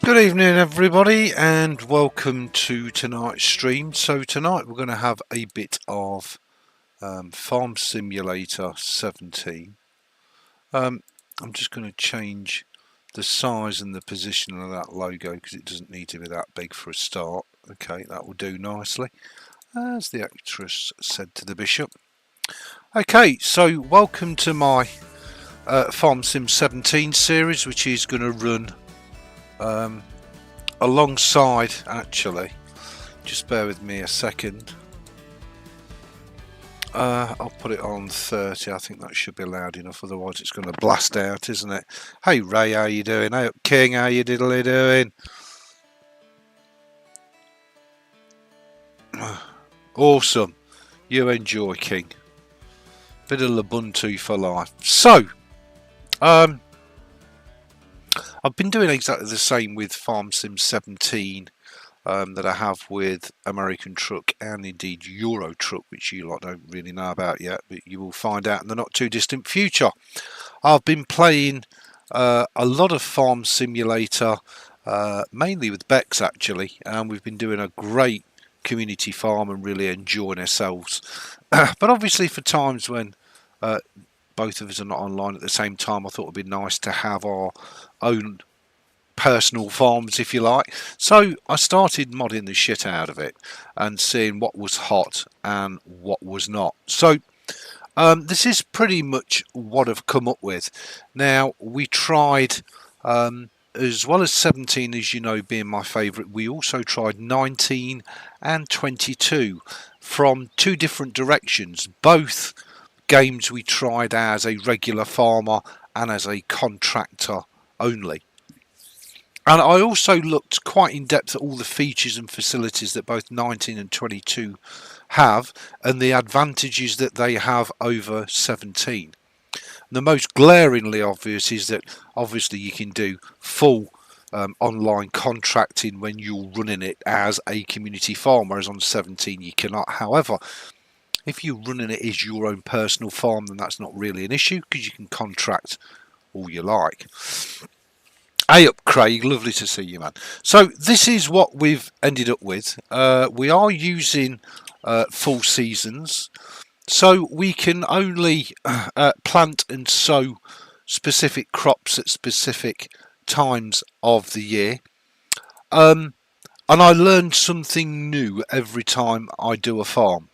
Good evening everybody and welcome to tonight's stream. So tonight we're going to have a bit of Farm Simulator 17. I'm just going to change the size and the position of that logo because it doesn't need to be that big for a start. Okay, that will do nicely, as the actress said to the bishop. Okay, so welcome to my Farm Sim 17 series, which is going to run alongside, actually, just bear with me a second. I'll put it on 30. I think that should be loud enough, otherwise it's going to blast out, isn't it? Hey Ray, how you doing? Hey up King, how you diddly doing? Awesome, you enjoy King. Bit of Ubuntu for life. So I've been doing exactly the same with Farm Sim 17 that I have with American Truck and indeed Euro Truck, which you lot don't really know about yet, but you will find out in the not too distant future. I've been playing a lot of Farm Simulator, mainly with Bex actually, and we've been doing a great community farm and really enjoying ourselves. But obviously for times when both of us are not online at the same time, I thought it would be nice to have our own personal farms, if you like. So I started modding the shit out of it and seeing what was hot and what was not. So this is pretty much what I've come up with. Now we tried, as well as 17, as you know, being my favourite, we also tried 19 and 22 from two different directions. Both games we tried as a regular farmer and as a contractor only. And I also looked quite in depth at all the features and facilities that both 19 and 22 have and the advantages that they have over 17. The most glaringly obvious is that obviously you can do full online contracting when you're running it as a community farm, whereas on 17 you cannot. However, if you're running it as your own personal farm, then that's not really an issue because you can contract all you like. Hey up Craig, lovely to see you, man. So this is what we've ended up with. We are using full seasons, so we can only plant and sow specific crops at specific times of the year. And I learn something new every time I do a farm.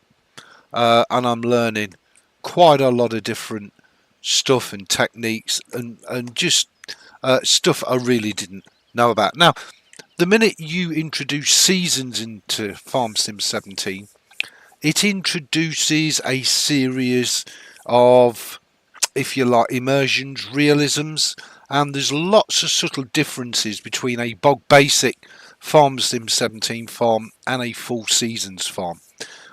And I'm learning quite a lot of different stuff and techniques and just stuff I really didn't know about. Now, the minute you introduce seasons into Farm Sim 17, it introduces a series of, if you like, immersions, realisms, and there's lots of subtle differences between a bog basic Farm Sim 17 farm and a full seasons farm.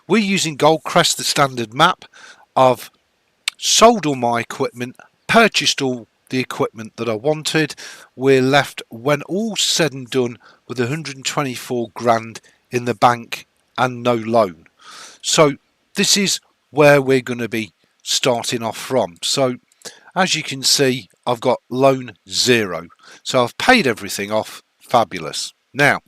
We're using Goldcrest, the standard map. I've sold all my equipment, purchased all the equipment that I wanted. We're left, when all said and done, with 124 grand in the bank and no loan. So this is where we're going to be starting off from. So as you can see, I've got loan 0. So I've paid everything off. Fabulous. Now,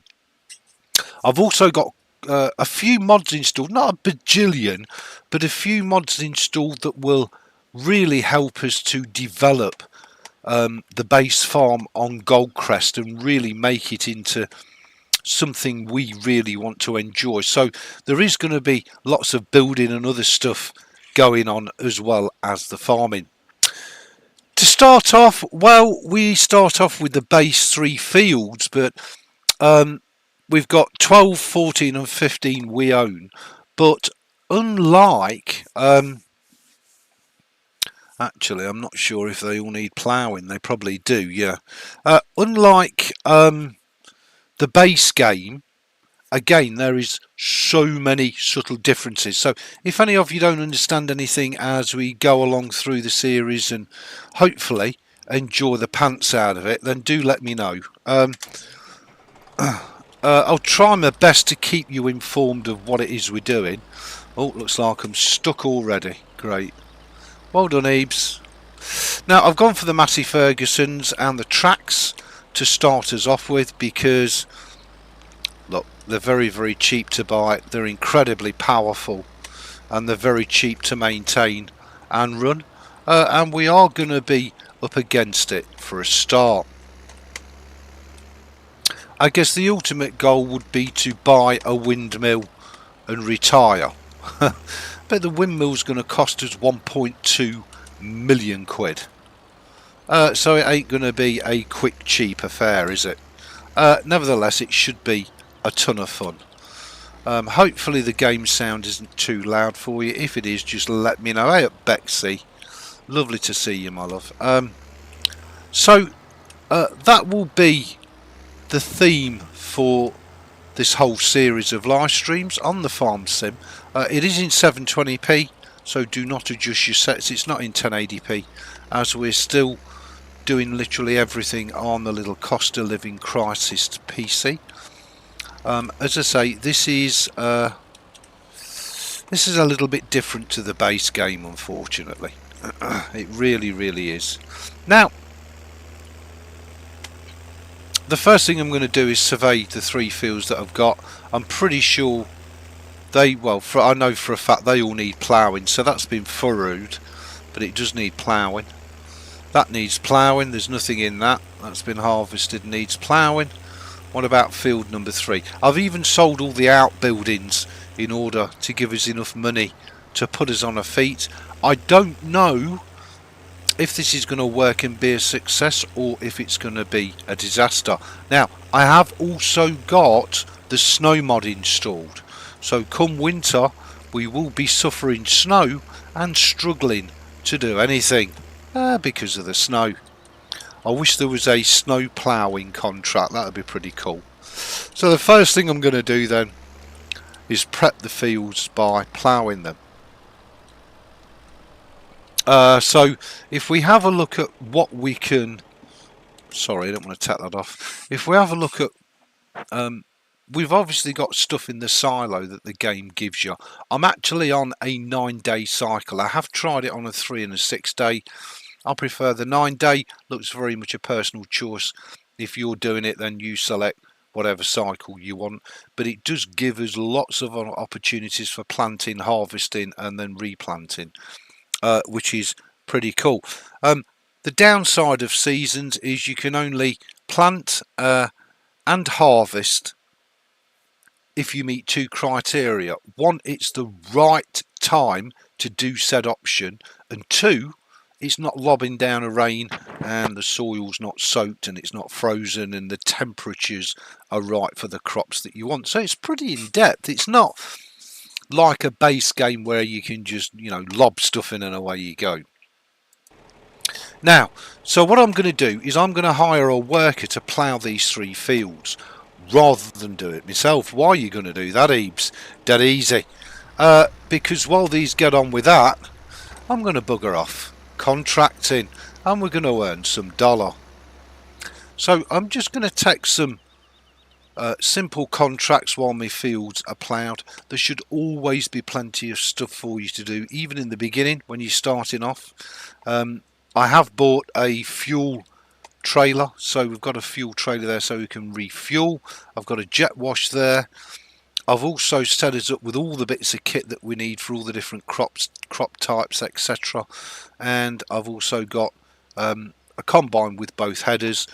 I've also got a few mods installed, not a bajillion, but a few mods installed that will really help us to develop the base farm on Goldcrest and really make it into something we really want to enjoy. So there is going to be lots of building and other stuff going on as well as the farming. To start off, well, we start off with the base 3 fields, but we've got 12, 14 and 15 we own. But unlike actually, I'm not sure if they all need ploughing. They probably do, yeah. Unlike the base game, again, there is so many subtle differences. So if any of you don't understand anything as we go along through the series and hopefully enjoy the pants out of it, then do let me know. I'll try my best to keep you informed of what it is we're doing. Oh, looks like I'm stuck already. Great. Well done, Ebes. Now, I've gone for the Massey Fergusons and the tracks to start us off with, because look, they're very, very cheap to buy, they're incredibly powerful, and they're very cheap to maintain and run, and we are going to be up against it for a start. I guess the ultimate goal would be to buy a windmill and retire. But the windmill's going to cost us 1.2 million quid. So it ain't going to be a quick, cheap affair, is it? Nevertheless, it should be a ton of fun. Hopefully the game sound isn't too loud for you. If it is, just let me know. Hey up, Bexy. Lovely to see you, my love. So that will be the theme for this whole series of live streams on the farm sim. It is in 720p, so do not adjust your sets. It's not in 1080p, as we're still doing literally everything on the little cost of living crisis PC. As I say, this is a little bit different to the base game, unfortunately. It really is. Now, the first thing I'm going to do is survey the 3 fields that I've got. I'm pretty sure I know for a fact they all need ploughing, so that's been furrowed, but it does need ploughing. That needs ploughing, there's nothing in that. That's been harvested, needs ploughing. What about field number 3? I've even sold all the outbuildings in order to give us enough money to put us on our feet. I don't know if this is going to work and be a success, or if it's going to be a disaster. Now, I have also got the snow mod installed, so come winter we will be suffering snow and struggling to do anything because of the snow. I wish there was a snow ploughing contract, that would be pretty cool. So the first thing I'm going to do then is prep the fields by ploughing them. So if we have a look at what we can, sorry, I don't want to take that off. If we have a look at, we've obviously got stuff in the silo that the game gives you. I'm actually on a 9-day cycle. I have tried it on a 3 and a 6 day. I prefer the 9-day. Looks very much a personal choice. If you're doing it, then you select whatever cycle you want, but it does give us lots of opportunities for planting, harvesting and then replanting. Which is pretty cool. The downside of seasons is you can only plant and harvest if you meet 2 criteria. 1, it's the right time to do said option, and 2, it's not lobbing down a rain and the soil's not soaked and it's not frozen and the temperatures are right for the crops that you want. So it's pretty in depth. It's not like a base game where you can just, lob stuff in and away you go. Now, so what I'm going to do is I'm going to hire a worker to plough these 3 fields rather than do it myself. Why are you going to do that, Ebes? Dead easy. Because while these get on with that, I'm going to bugger off contracting and we're going to earn some dollar. So I'm just going to take some simple contracts while my fields are ploughed. There should always be plenty of stuff for you to do, even in the beginning when you're starting off. I have bought a fuel trailer, so we've got a fuel trailer there so we can refuel. I've got a jet wash there. I've also set us up with all the bits of kit that we need for all the different crop types, etc. And I've also got a combine with both headers.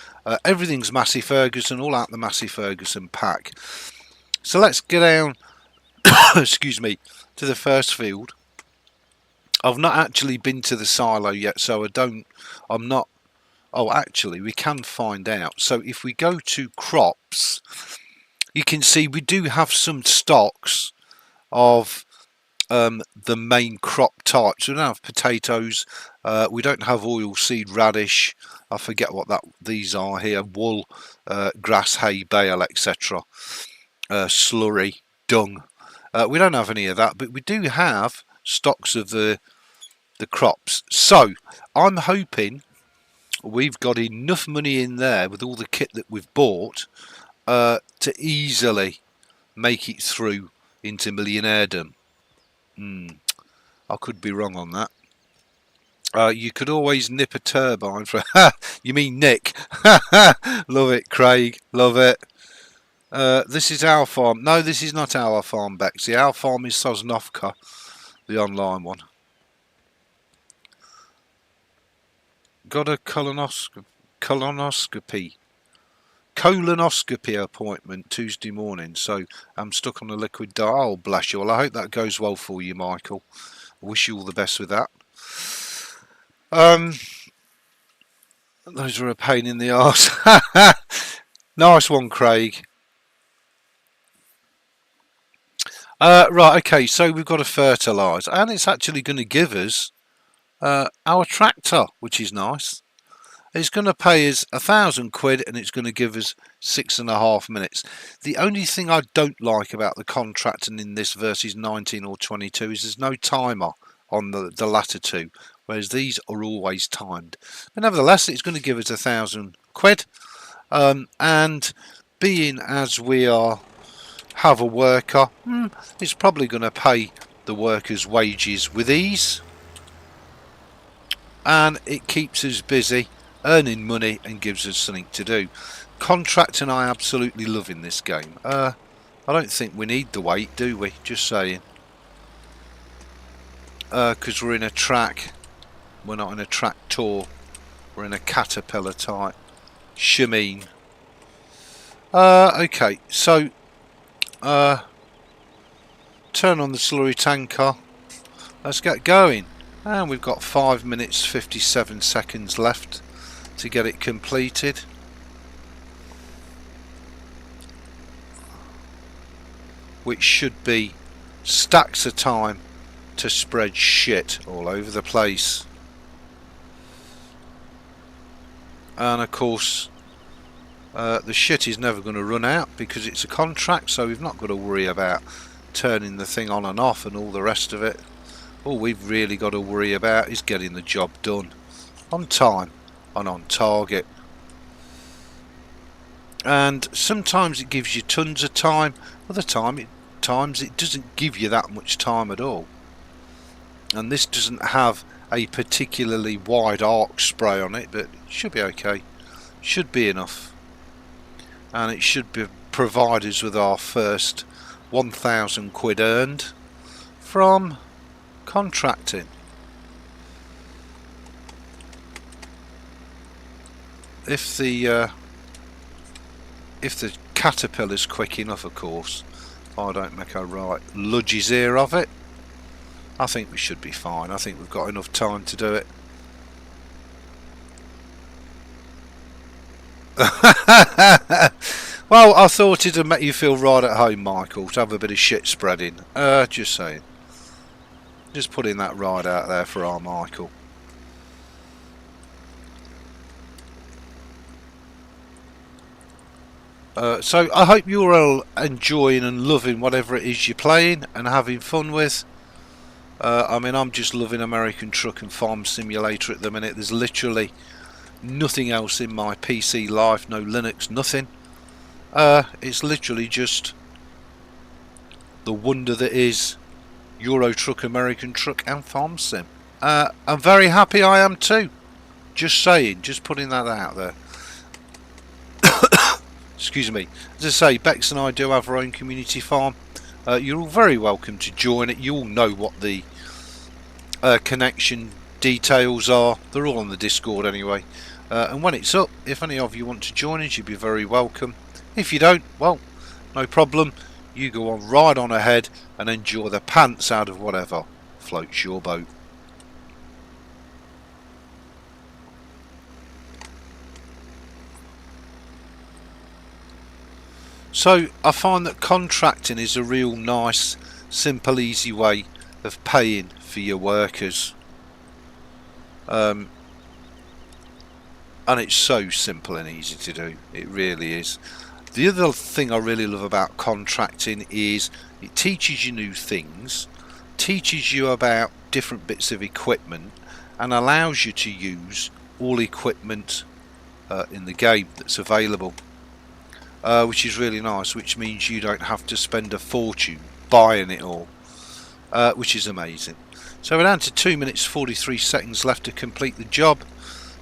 Everything's Massey Ferguson, all out the Massey Ferguson pack. So let's get down excuse me, to the first field. I've not actually been to the silo yet, so I'm not. Oh, actually we can find out. So if we go to crops, you can see we do have some stocks of the main crop types. We don't have potatoes, we don't have oilseed radish, I forget what these are here, wool, grass, hay, bale, etc. Slurry, dung. We don't have any of that, but we do have stocks of the crops. So I'm hoping we've got enough money in there with all the kit that we've bought to easily make it through into millionairedom. I could be wrong on that. You could always nip a turbine for. You mean Nick? Love it, Craig. Love it. This is our farm. No, this is not our farm, Bexy. Our farm is Sosnovka, the online one. Got a colonoscopy appointment Tuesday morning, so I'm stuck on a liquid diet. Oh, bless you. Well, I hope that goes well for you, Michael. I wish you all the best with that. Those were a pain in the arse. Nice one, Craig. Right, okay, so we've got to fertilise, and it's actually going to give us our tractor, which is nice. It's going to pay us £1,000 and it's going to give us 6.5 minutes. The only thing I don't like about the contracting in this versus 19 or 22 is there's no timer on the latter two, whereas these are always timed. But nevertheless, it's going to give us £1,000. And being as we have a worker, it's probably going to pay the workers' wages with ease. And it keeps us busy, earning money, and gives us something to do. Contracting I absolutely love in this game. I don't think we need the weight, do we? Just saying. Because we're in a track. We're not in a tractor. We're in a caterpillar type. Shameen. Okay, so turn on the slurry tanker. Let's get going. And we've got 5 minutes 57 seconds left to get it completed. Which should be stacks of time to spread shit all over the place. And of course the shit is never going to run out because it's a contract, so we've not got to worry about turning the thing on and off and all the rest of it. All we've really got to worry about is getting the job done on time and on target. And sometimes it gives you tons of time, other times it doesn't give you that much time at all. And this doesn't have a particularly wide arc spray on it, but it should be okay. Should be enough. And it should provide us with our first £1,000 earned from contracting. If the caterpillar's quick enough, of course, I don't make a right ludge's ear of it, I think we should be fine. I think we've got enough time to do it. Well, I thought it'd make you feel right at home, Michael, to have a bit of shit spreading. Just saying. Just putting that right out there for our Michael. So I hope you're all enjoying and loving whatever it is you're playing and having fun with. I mean, I'm just loving American Truck and Farm Simulator at the minute. There's literally nothing else in my PC life, no Linux, nothing. It's literally just the wonder that is Euro Truck, American Truck and Farm Sim. I'm very happy I am too. Just saying, just putting that out there. Excuse me. As I say, Bex and I do have our own community farm. You're all very welcome to join it. You all know what the connection details are. They're all on the Discord anyway. And when it's up, if any of you want to join us, you'd be very welcome. If you don't, well, no problem. You go on right on ahead and enjoy the pants out of whatever floats your boat. So I find that contracting is a real nice, simple, easy way of paying for your workers. And it's so simple and easy to do. It really is. The other thing I really love about contracting is it teaches you new things, teaches you about different bits of equipment, and allows you to use all equipment in the game that's available, which is really nice, which means you don't have to spend a fortune buying it all, which is amazing. So we're down to 2 minutes 43 seconds left to complete the job.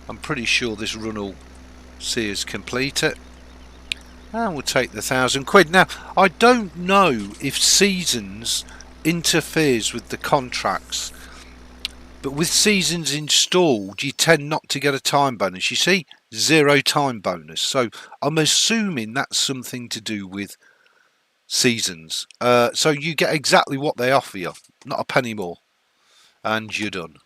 I'm pretty sure this run will see us complete it. And we'll take the £1,000. Now, I don't know if Seasons interferes with the contracts, but with Seasons installed, you tend not to get a time bonus. You see, 0 time bonus. So I'm assuming that's something to do with Seasons. So you get exactly what they offer you, not a penny more, and you're done.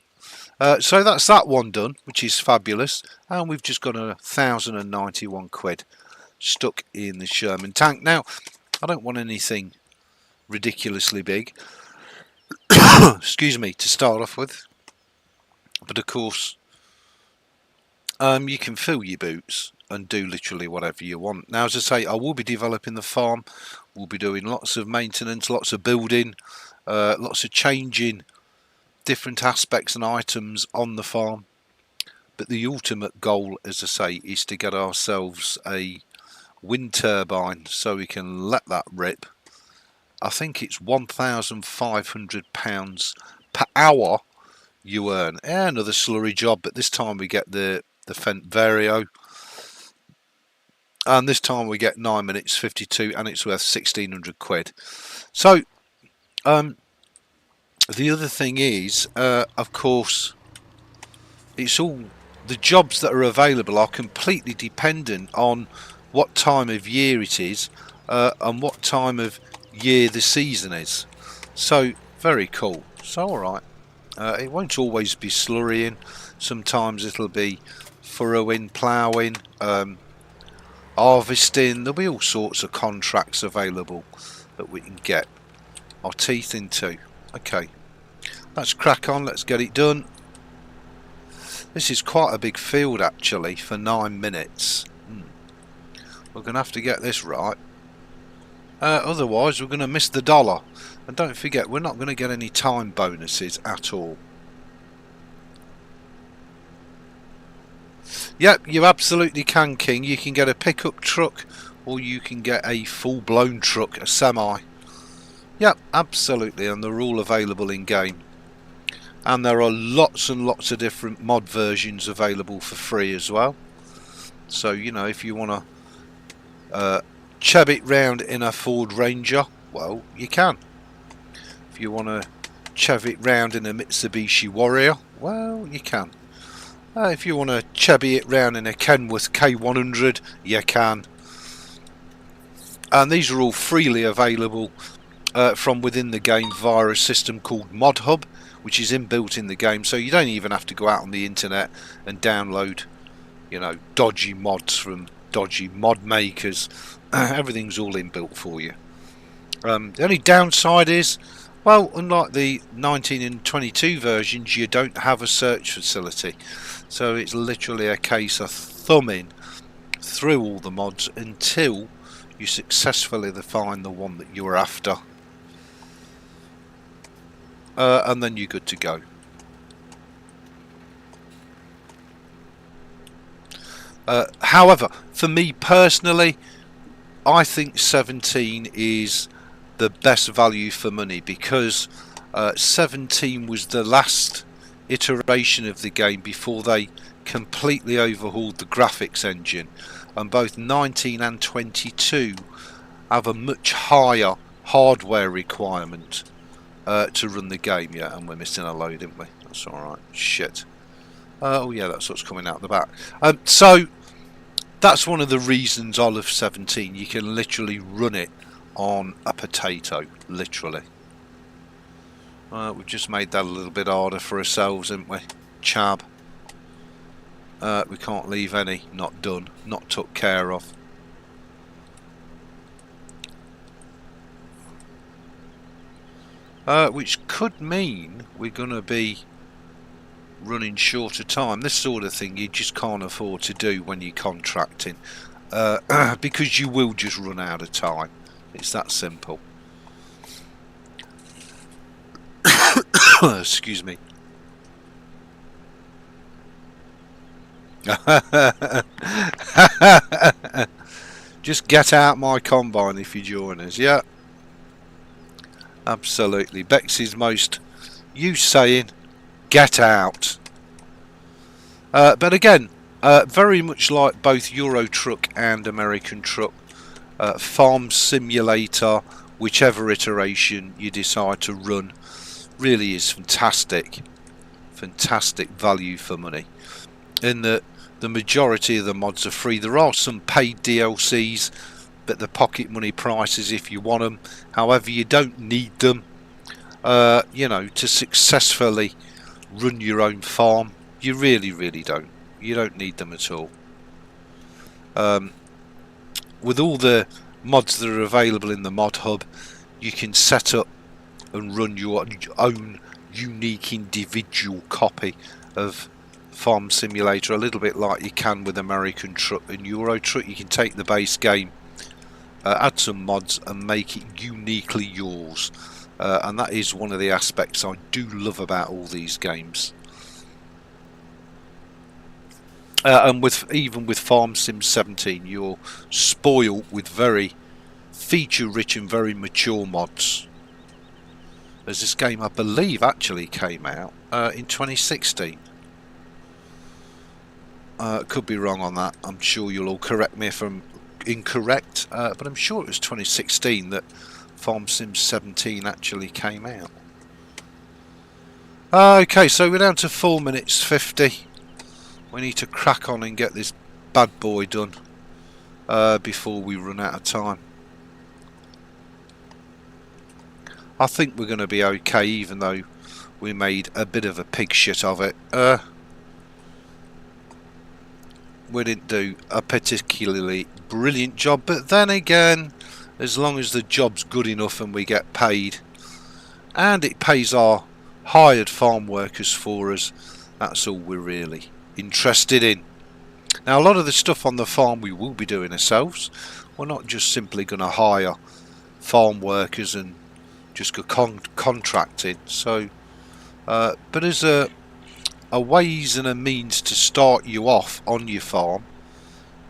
So that's that one done, which is fabulous, and we've just got £1,091 stuck in the Sherman tank. Now, I don't want anything ridiculously big, excuse me, to start off with, but of course you can fill your boots and do literally whatever you want. Now, as I say, I will be developing the farm. We'll be doing lots of maintenance, lots of building, lots of changing different aspects and items on the farm. But the ultimate goal, as I say, is to get ourselves a wind turbine so we can let that rip. I think it's £1,500 per hour you earn. Another slurry job, but this time we get the Fent Vario, and this time we get 9 minutes 52, and it's worth £1,600. So the other thing is, of course, it's all the jobs that are available are completely dependent on what time of year it is and what time of year the season is. So very cool. So alright, it won't always be slurrying. Sometimes it'll be furrowing, ploughing, harvesting. There'll be all sorts of contracts available that we can get our teeth into. Okay, let's crack on, let's get it done. This is quite a big field actually for 9 minutes. We're going to have to get this right. Otherwise we're going to miss the dollar. And don't forget, we're not going to get any time bonuses at all. Yep, you absolutely can, King. You can get a pickup truck, or you can get a full-blown truck, a semi. Yep, absolutely, and they're all available in game. And there are lots and lots of different mod versions available for free as well. So, you know, if you want to chub it round in a Ford Ranger, well, you can. If you want to chub it round in a Mitsubishi Warrior, well, you can. If you want to chubby it round in a Kenworth K100, you can. And these are all freely available from within the game via a system called Mod Hub, which is inbuilt in the game, so you don't even have to go out on the internet and download, you know, dodgy mods from dodgy mod makers. Everything's all inbuilt for you. The only downside is, well, unlike the 19 and 22 versions, you don't have a search facility, so it's literally a case of thumbing through all the mods until you successfully find the one that you're after. And then you're good to go. However, for me personally, I think 17 is the best value for money, because 17 was the last iteration of the game before they completely overhauled the graphics engine, and both 19 and 22 have a much higher hardware requirement to run the game. Yeah, and we're missing a load, didn't we? That's alright. Shit. Oh yeah, that's what's coming out the back. So that's one of the reasons I love 17. You can literally run it on a potato, literally. We've just made that a little bit harder for ourselves, haven't we? Chab. We can't leave any not done, not took care of. Which could mean we're going to be running short of time. This sort of thing you just can't afford to do when you're contracting, because you will just run out of time. It's that simple. Excuse me. Just get out my combine if you join us. Yeah, absolutely. Bex's most you saying, get out. But again, very much like both Euro Truck and American Truck, Farm Simulator, whichever iteration you decide to run, really is fantastic. Fantastic value for money. In that the majority of the mods are free. There are some paid DLCs, but the pocket money prices if you want them. However, you don't need them, you know, to successfully run your own farm. You really don't. You don't need them at all. With all the mods that are available in the mod hub, you can set up and run your own unique individual copy of Farm Simulator, a little bit like you can with American Truck and Euro Truck. You can take the base game, add some mods and make it uniquely yours, and that is one of the aspects I do love about all these games. And even with Farm Sim 17, you're spoiled with very feature-rich and very mature mods. As this game, I believe, actually came out in 2016. Could be wrong on that. I'm sure you'll all correct me if I'm incorrect, but I'm sure it was 2016 that Farm Sim 17 actually came out. Okay, so we're down to 4 minutes 50. We need to crack on and get this bad boy done before we run out of time. I think we're going to be okay, even though we made a bit of a pig shit of it. We didn't do a particularly brilliant job, but then again, as long as the job's good enough and we get paid, and it pays our hired farm workers for us, that's all we're really interested in. Now, a lot of the stuff on the farm we will be doing ourselves. We're not just simply going to hire farm workers and just go contracting. So, but as a ways and a means to start you off on your farm,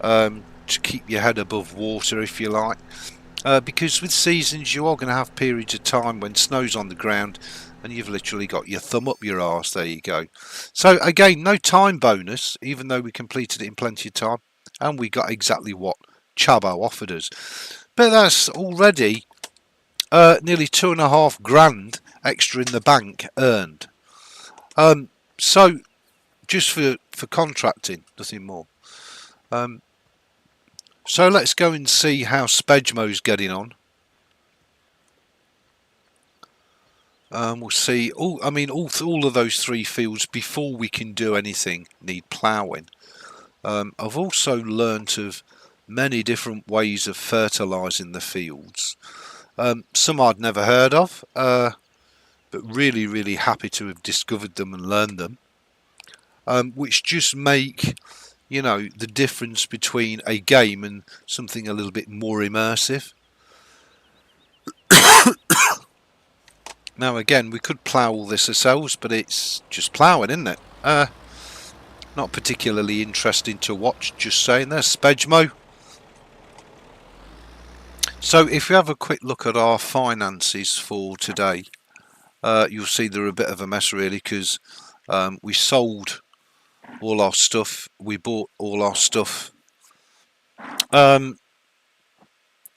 to keep your head above water, if you like, because with seasons you are going to have periods of time when snow's on the ground and you've literally got your thumb up your arse. There you go. So again, no time bonus, even though we completed it in plenty of time, and we got exactly what Chabo offered us. But that's already nearly 2.5 grand extra in the bank earned. So just for contracting, nothing more. So let's go and see how Spedmo's getting on. We'll see. All of those 3 fields before we can do anything need ploughing. I've also learnt of many different ways of fertilising the fields. Some I'd never heard of, but really happy to have discovered them and learned them, which just make, you know, the difference between a game and something a little bit more immersive. Now again, we could plough all this ourselves, but it's just ploughing, isn't it? Not particularly interesting to watch, just saying. There's Spedmo. So if you have a quick look at our finances for today, you'll see they're a bit of a mess really, because we sold all our stuff, we bought all our stuff, and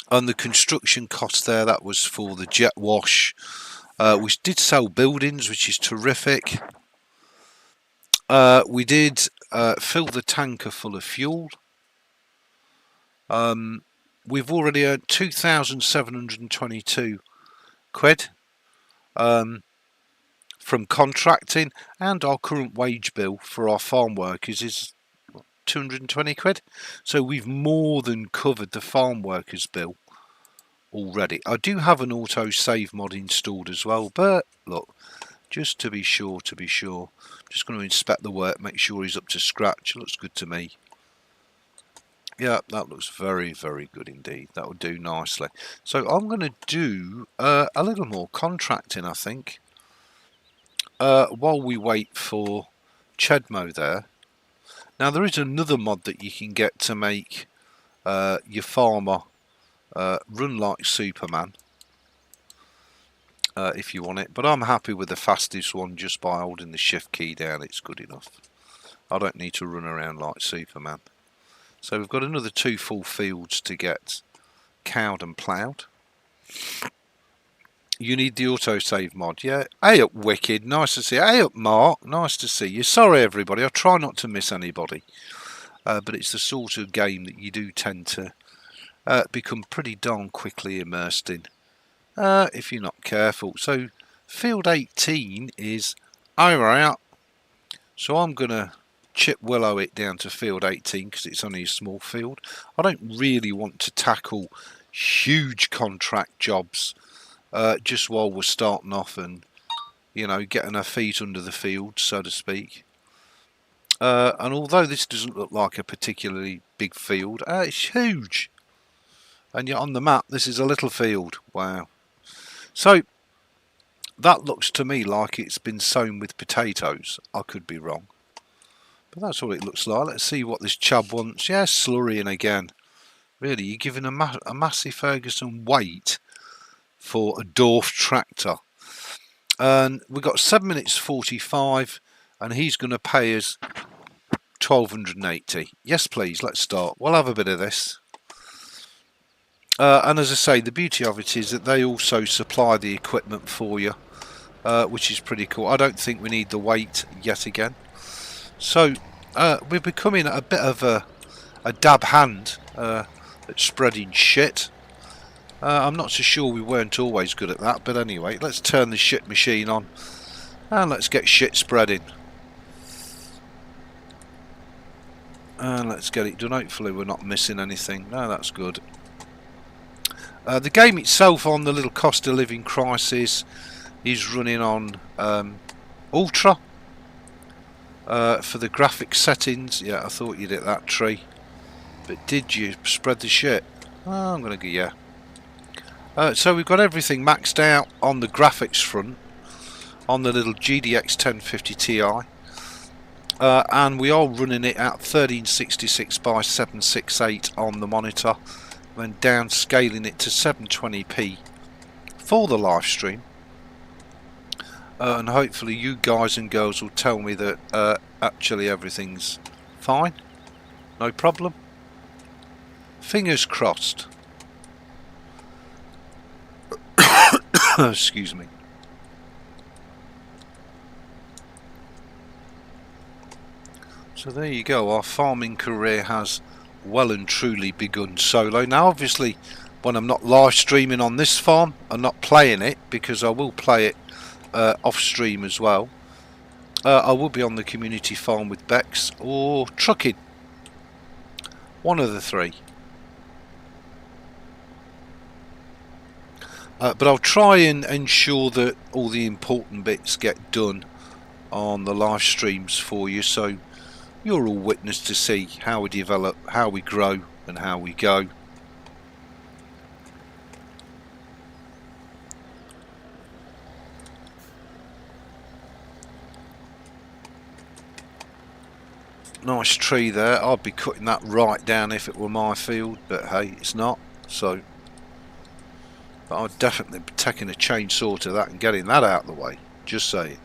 the construction cost there, that was for the jet wash. We did sell buildings, which is terrific. We did fill the tanker full of fuel. We've already earned 2,722 quid from contracting, and our current wage bill for our farm workers is 220 quid. So we've more than covered the farm workers bill already. I do have an auto save mod installed as well, but look, just to be sure, I'm just going to inspect the work, make sure he's up to scratch. It looks good to me. Yeah, that looks very good indeed. That will do nicely. So I'm going to do a little more contracting, I think, while we wait for Chedmo there. Now there is another mod that you can get to make your farmer run like Superman. if you want it, but I'm happy with the fastest one. Just by holding the shift key down, it's good enough. I don't need to run around like Superman. So we've got another 2 full fields to get cowed and ploughed. You need the autosave mod. Yeah. Hey up, Wicked. Nice to see you. Hey up, Mark. Nice to see you. Sorry, everybody. I try not to miss anybody. But it's the sort of game that you do tend to become pretty darn quickly immersed in. If you're not careful. So field 18 is over out. So I'm going to chip willow it down to field 18 because it's only a small field. I don't really want to tackle huge contract jobs just while we're starting off and, you know, getting our feet under the field, so to speak. And although this doesn't look like a particularly big field, it's huge. And yet on the map this is a little field. Wow. So that looks to me like it's been sown with potatoes. I could be wrong. But that's what it looks like. Let's see what this chub wants. Yeah, slurrying again. Really, you're giving a Massey Ferguson weight for a dwarf tractor. And we've got 7 minutes 45, and he's going to pay us 1280. Yes, please, let's start. We'll have a bit of this. And as I say, the beauty of it is that they also supply the equipment for you, which is pretty cool. I don't think we need the weight yet again. So we're becoming a bit of a dab hand at spreading shit. I'm not so sure we weren't always good at that, but anyway, let's turn the shit machine on and let's get shit spreading. And let's get it done. Hopefully we're not missing anything. No, that's good. The game itself on the little cost of living crisis is running on Ultra. For the graphic settings, yeah, I thought you'd hit that tree. But did you spread the shit? Oh, I'm going to go, yeah. So we've got everything maxed out on the graphics front on the little GDX 1050 Ti. And we are running it at 1366 by 768 on the monitor. Then downscaling it to 720p for the live stream. And hopefully you guys and girls will tell me that actually everything's fine, no problem. Fingers crossed. Excuse me. So there you go, our farming career has well and truly begun solo. Now obviously when I'm not live streaming on this farm, I'm not playing it because I will play it off stream as well. I will be on the community farm with Bex or trucking, one of the three. But I'll try and ensure that all the important bits get done on the live streams for you, so you're all witness to see how we develop, how we grow and how we go. Nice tree there. I'd be cutting that right down if it were my field, but hey, it's not. So, but I'd definitely be taking a chainsaw to that and getting that out of the way. Just saying.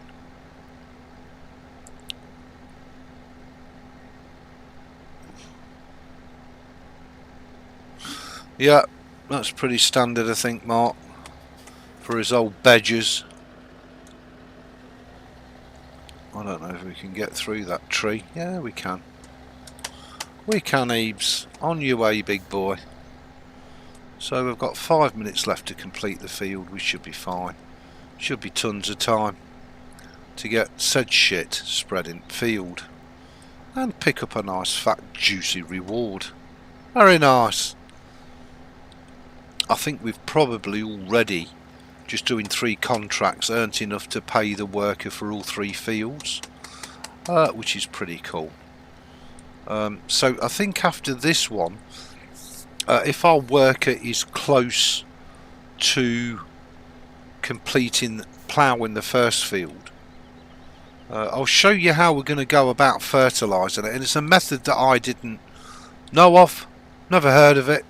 Yeah, that's pretty standard, I think, Mark, for his old badgers. I don't know if we can get through that tree. Yeah, we can. We can, Ebes. On your way, big boy. So we've got 5 minutes left to complete the field. We should be fine. Should be tons of time to get said shit spread in field and pick up a nice fat juicy reward. Very nice. I think we've probably already, just doing 3 contracts, earned enough to pay the worker for all 3 fields, which is pretty cool. So I think after this one, if our worker is close to completing ploughing the first field, I'll show you how we're going to go about fertilising it, and it's a method that I didn't know of, never heard of it,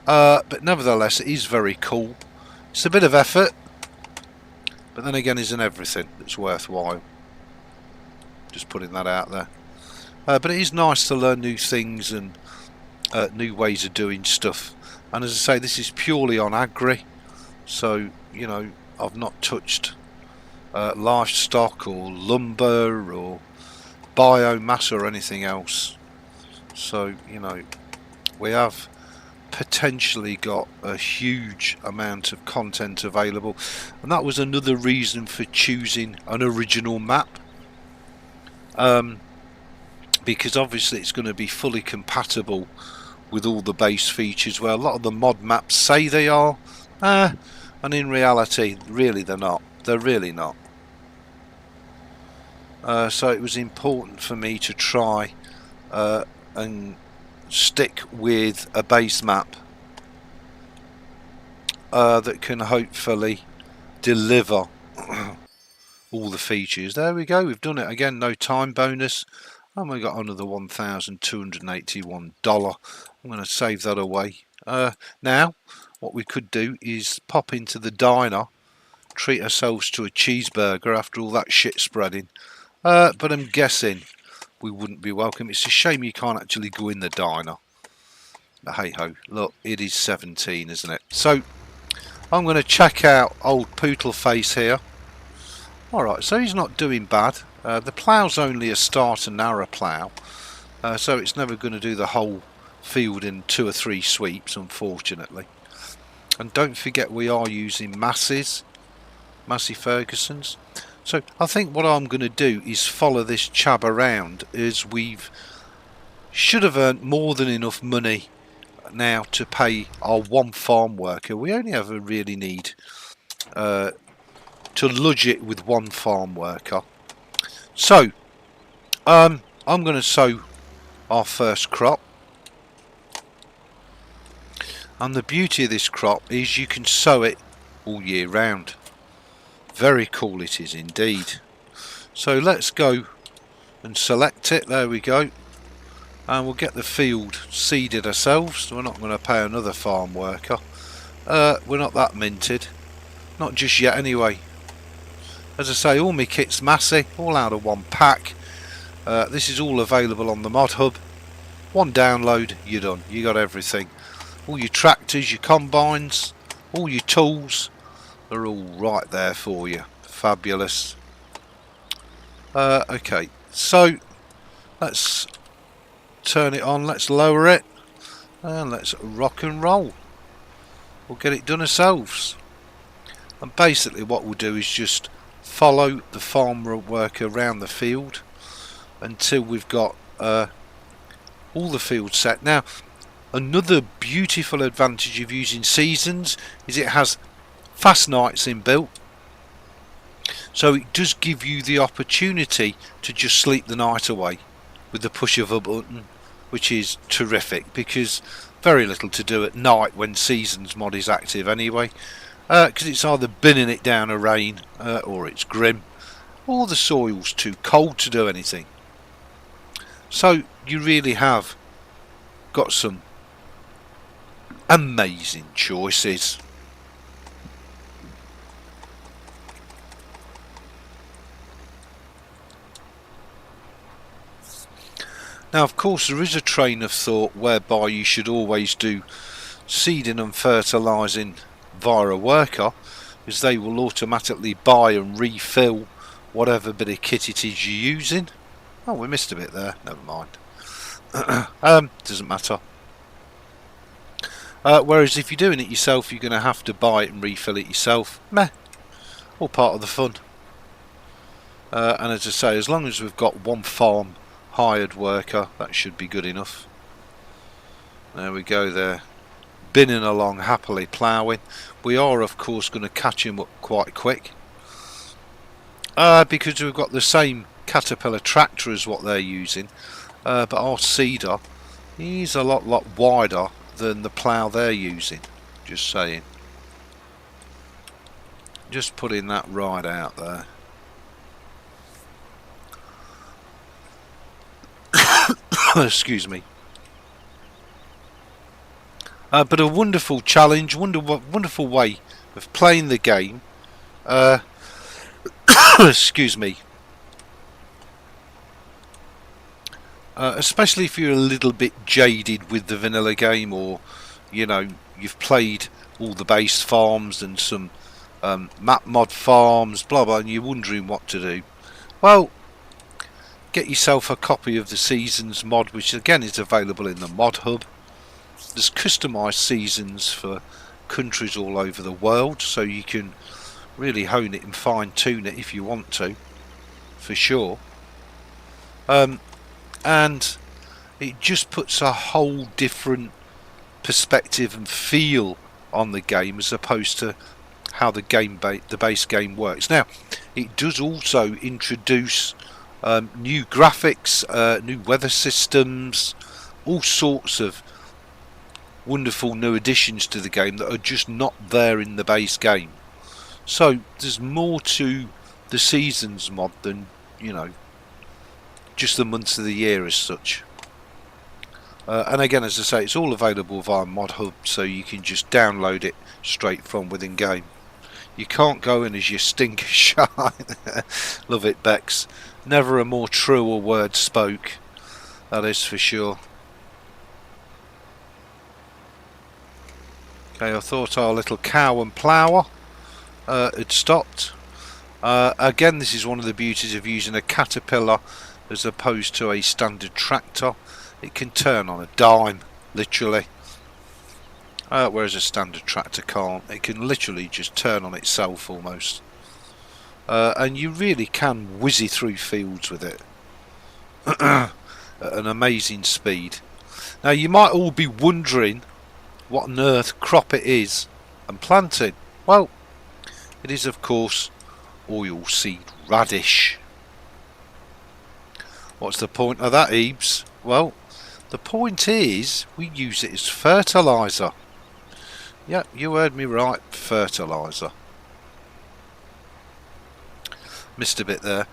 but nevertheless it is very cool. It's a bit of effort, But then again, isn't everything that's worthwhile? Just putting that out there. But it is nice to learn new things and new ways of doing stuff. And as I say, this is purely on agri, so you know, I've not touched livestock or lumber or biomass or anything else. So you know, we have potentially got a huge amount of content available, and that was another reason for choosing an original map, because obviously it's going to be fully compatible with all the base features, where a lot of the mod maps say they are, and in reality really they're not. They're really not. So it was important for me to try and stick with a base map that can hopefully deliver all the features. There we go, we've done it again. No time bonus, and we got another $1,281. I'm going to save that away. Now what we could do is pop into the diner, treat ourselves to a cheeseburger after all that shit spreading, but I'm guessing we wouldn't be welcome. It's a shame you can't actually go in the diner, but hey ho, look, it is 17, isn't it? So I'm going to check out old Poodleface here. Alright, so he's not doing bad. The plough's only a start and narrow plough, so it's never going to do the whole field in 2 or 3 sweeps, unfortunately. And don't forget, we are using Massey Ferguson's. So I think what I'm going to do is follow this chab around, as we've should have earned more than enough money now to pay our one farm worker. We only ever really need to lodge it with one farm worker. So I'm going to sow our first crop, and the beauty of this crop is you can sow it all year round. Very cool it is indeed. So let's go and select it. There we go, and we'll get the field seeded ourselves. We're not going to pay another farm worker. We're not that minted, not just yet anyway. As I say, all my kit's Massey, all out of one pack. This is all available on the mod hub. One download, you're done. You got everything. All your tractors, your combines, all your tools, they're all right there for you. Fabulous. Okay, so let's turn it on, let's lower it, and let's rock and roll. We'll get it done ourselves. And basically what we'll do is just follow the farm worker around the field until we've got all the field set. Now, another beautiful advantage of using seasons is it has fast nights inbuilt, so it does give you the opportunity to just sleep the night away with the push of a button, which is terrific, because very little to do at night when seasons mod is active anyway, because it's either binning it down a rain, or it's grim, or the soil's too cold to do anything. So you really have got some amazing choices. Now of course there is a train of thought whereby you should always do seeding and fertilising via a worker, as they will automatically buy and refill whatever bit of kit it is you're using. Oh, we missed a bit there, never mind. Doesn't matter. Whereas if you're doing it yourself, you're going to have to buy it and refill it yourself. Meh, all part of the fun. And as I say, as long as we've got one farm hired worker, that should be good enough. There we go, there, binning along happily, ploughing. We are of course going to catch him up quite quick, because we've got the same Caterpillar tractor as what they're using, but our seeder is a lot wider than the plough they're using. Just saying, just putting that right out there. Excuse me. But a wonderful challenge, wonderful way of playing the game. Excuse me. Especially if you're a little bit jaded with the vanilla game, or you know, you've played all the base farms and some map mod farms, blah blah, and you're wondering what to do. Well, get yourself a copy of the Seasons mod, which again is available in the mod hub. There's customized seasons for countries all over the world, so you can really hone it and fine tune it if you want to, for sure. And it just puts a whole different perspective and feel on the game as opposed to how the base game works. Now, it does also introduce new graphics, new weather systems, all sorts of wonderful new additions to the game that are just not there in the base game. So there's more to the Seasons mod than, you know, just the months of the year as such. And again, as I say, it's all available via mod hub, so you can just download it straight from within game. You can't go in as your stinker shine. Love it, Bex. Never a more truer word spoke, that is for sure. Okay, I thought our little cow and plougher had stopped. Again, this is one of the beauties of using a caterpillar as opposed to a standard tractor. It can turn on a dime, literally, whereas a standard tractor can't. It can literally just turn on itself almost, and you really can whizzy through fields with it at an amazing speed. Now, you might all be wondering what on earth crop it is and planting. Well, it is of course oilseed radish. What's the point of that, Ebes? Well, the point is we use it as fertiliser. Yep, you heard me right, fertiliser. Missed a bit there.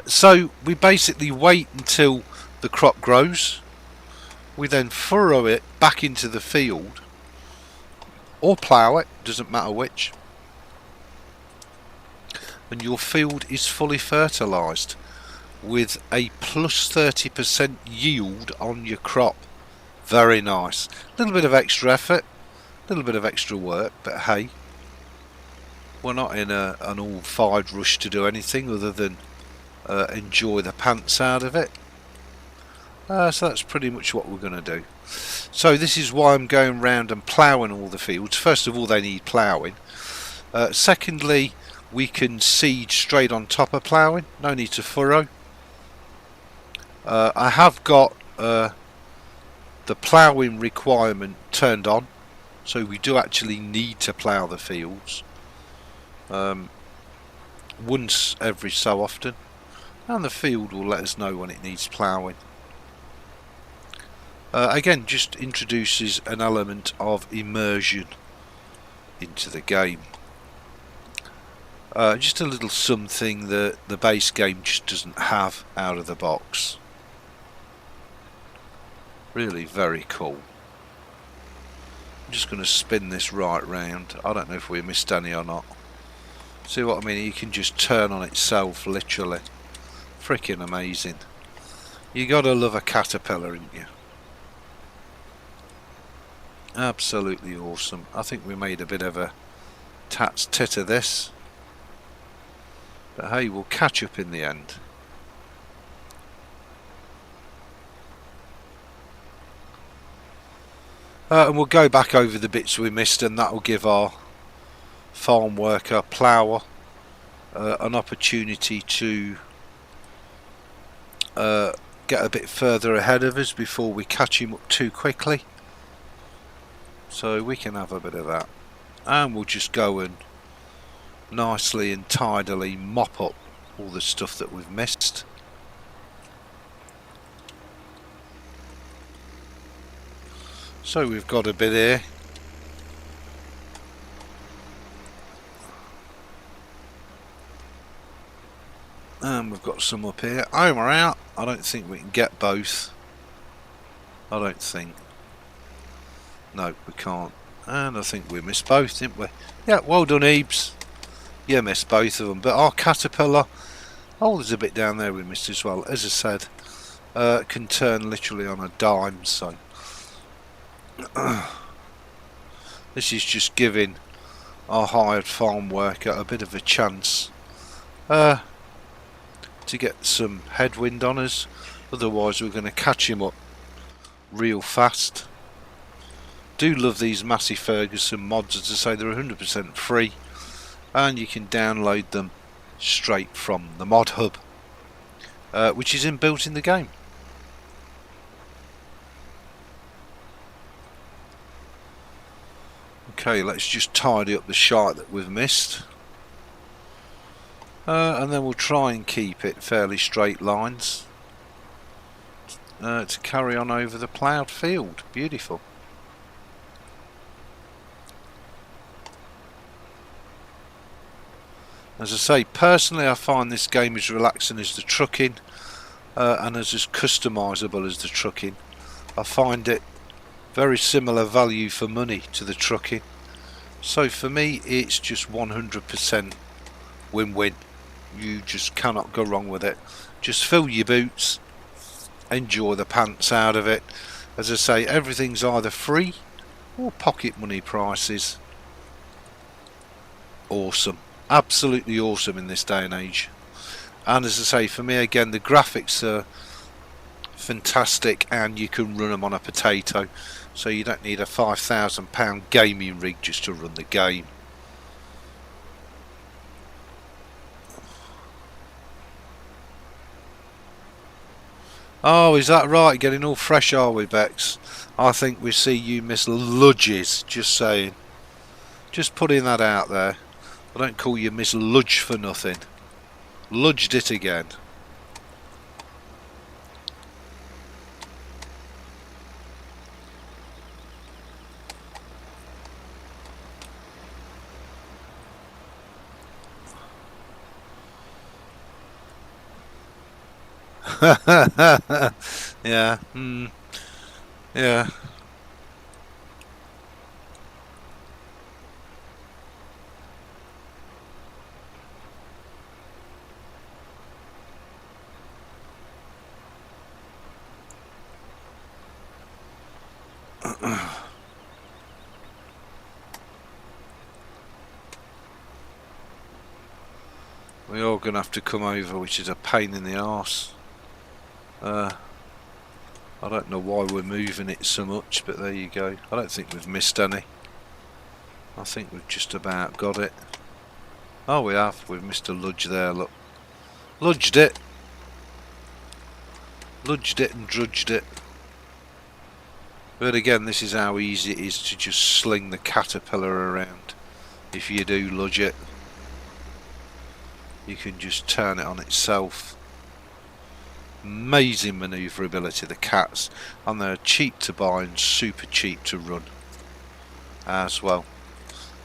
So we basically wait until the crop grows. We then furrow it back into the field, or plough it, doesn't matter which, and your field is fully fertilised with a plus 30% yield on your crop. Very nice. A little bit of extra effort, a little bit of extra work, but hey, we're not in an all-fired rush to do anything other than enjoy the pants out of it. So that's pretty much what we're going to do. So this is why I'm going round and ploughing all the fields. First of all, they need ploughing. Secondly, we can seed straight on top of ploughing. No need to furrow. I have got the ploughing requirement turned on, so we do actually need to plough the fields once every so often, and the field will let us know when it needs ploughing. Again, just introduces an element of immersion into the game. Just a little something that the base game just doesn't have out of the box. Really very cool. I'm just going to spin this right round. I don't know if we missed any or not. See what I mean? You can just turn on itself, literally. Freaking amazing. You gotta love a caterpillar, ain't you? Absolutely awesome. I think we made a bit of a tat's tit of this, but hey, we'll catch up in the end. And we'll go back over the bits we missed, and that will give our farm worker plougher an opportunity to get a bit further ahead of us before we catch him up too quickly. So we can have a bit of that, and we'll just go and nicely and tidily mop up all the stuff that we've missed. So we've got a bit here. And we've got some up here. Oh, we're out. I don't think we can get both. I don't think. No, we can't. And I think we missed both, didn't we? Yeah, well done, Ebes. Yeah, missed both of them. But our Caterpillar, oh, there's a bit down there we missed as well. As I said, can turn literally on a dime. So this is just giving our hired farm worker a bit of a chance to get some headwind on us. Otherwise, we're going to catch him up real fast. Do love these Massey Ferguson mods. As I say, they're 100% free, and you can download them straight from the mod hub, which is inbuilt in the game. Okay, let's just tidy up the shite that we've missed, and then we'll try and keep it fairly straight lines to carry on over the ploughed field. Beautiful. As I say, personally I find this game as relaxing as the trucking, and as customisable as the trucking. I find it very similar value for money to the trucking. So for me it's just 100% win-win. You just cannot go wrong with it. Just fill your boots, enjoy the pants out of it. As I say, everything's either free or pocket money prices. Awesome. Absolutely awesome in this day and age. And as I say, for me again, the graphics are fantastic, and you can run them on a potato, so you don't need a £5,000 gaming rig just to run the game. Oh, is that right? Getting all fresh, are we, Bex? I think we see you Miss Ludges, just saying. Just putting that out there. I don't call you Miss Ludge for nothing. Ludged it again. Yeah. Yeah. We're all going to have to come over, which is a pain in the arse. I don't know why we're moving it so much, but there you go. I don't think we've missed any. I think we've just about got it. Oh, we have. We've missed a ludge there, look. Ludged it. Ludged it and drudged it. But again, this is how easy it is to just sling the Caterpillar around. If you do ludge it, you can just turn it on itself. Amazing manoeuvrability, the cats, and they're cheap to buy and super cheap to run as well.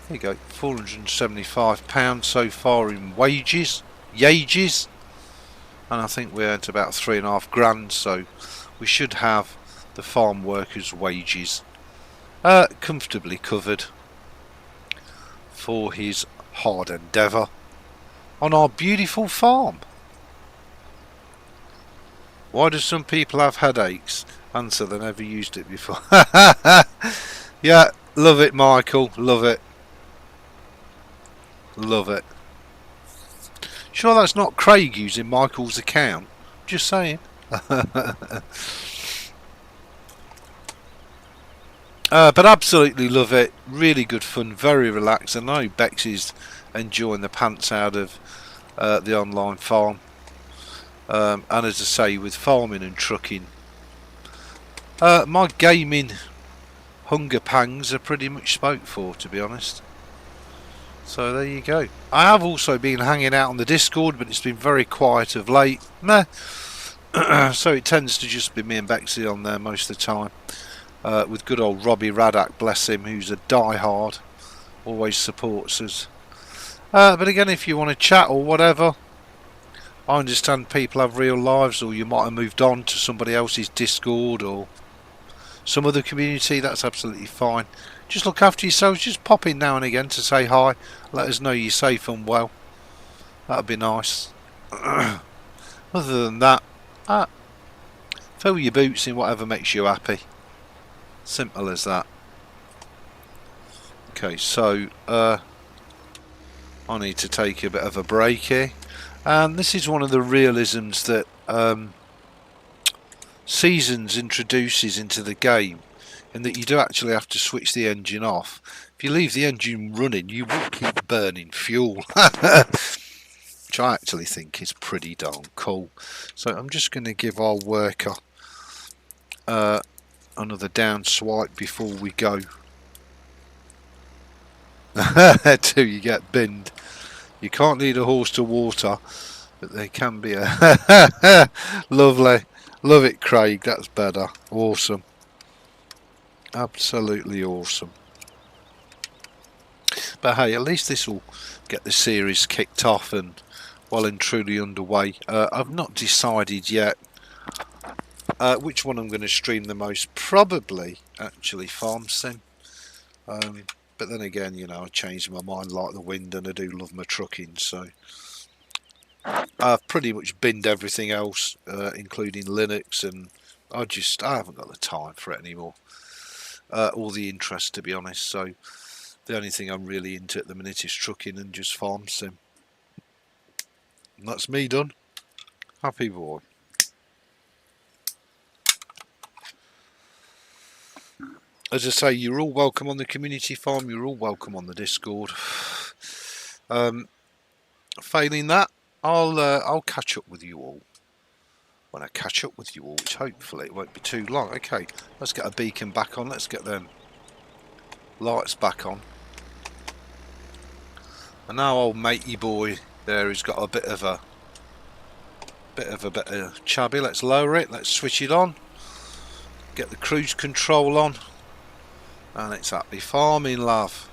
There you go, £475 so far in wages, and I think we're at about £3.5 grand, so we should have the farm workers' wages comfortably covered for his hard endeavour on our beautiful farm. Why do some people have headaches? Answer, they never used it before. Yeah, love it, Michael, love it. Love it. Sure that's not Craig using Michael's account? Just saying. But absolutely love it. Really good fun, very relaxed. I know Bex is enjoying the pants out of the online farm. And as I say, with farming and trucking, my gaming hunger pangs are pretty much spoke for, to be honest. So there you go. I have also been hanging out on the Discord, but it's been very quiet of late. Meh. So it tends to just be me and Bexy on there most of the time. With good old Robbie Raddack, bless him, who's a diehard, always supports us. But again, if you want to chat or whatever, I understand people have real lives, or you might have moved on to somebody else's Discord or some other community. That's absolutely fine. just look after yourselves. Just pop in now and again to say hi. Let us know you're safe and well. That'd be nice. Other than that, fill your boots in whatever makes you happy. Simple as that. Okay, so I need to take a bit of a break here. And this is one of the realisms that Seasons introduces into the game, in that you do actually have to switch the engine off. If you leave the engine running, you will keep burning fuel. Which I actually think is pretty darn cool. So I'm just going to give our worker another down swipe before we go. Till you get binned. You can't lead a horse to water, but there can be a lovely. Love it, Craig. That's better. Awesome. Absolutely awesome. But hey, at least this will get the series kicked off and well and truly underway. I've not decided yet which one I'm going to stream the most. Probably actually Farm Sim. But then again, you know, I changed my mind like the wind, and I do love my trucking, so I've pretty much binned everything else, including Linux, and I haven't got the time for it anymore, or the interest, to be honest. So the only thing I'm really into at the minute is trucking and just Farm Sim. And that's me done. Happy boy. As I say, you're all welcome on the community farm, you're all welcome on the Discord. Failing that, I'll catch up with you all when I catch up with you all, which hopefully it won't be too long. Okay, let's get a beacon back on, let's get them lights back on. And now old matey boy there has got a bit of a chubby. Let's lower it, let's switch it on, get the cruise control on, and it's happy farming, love.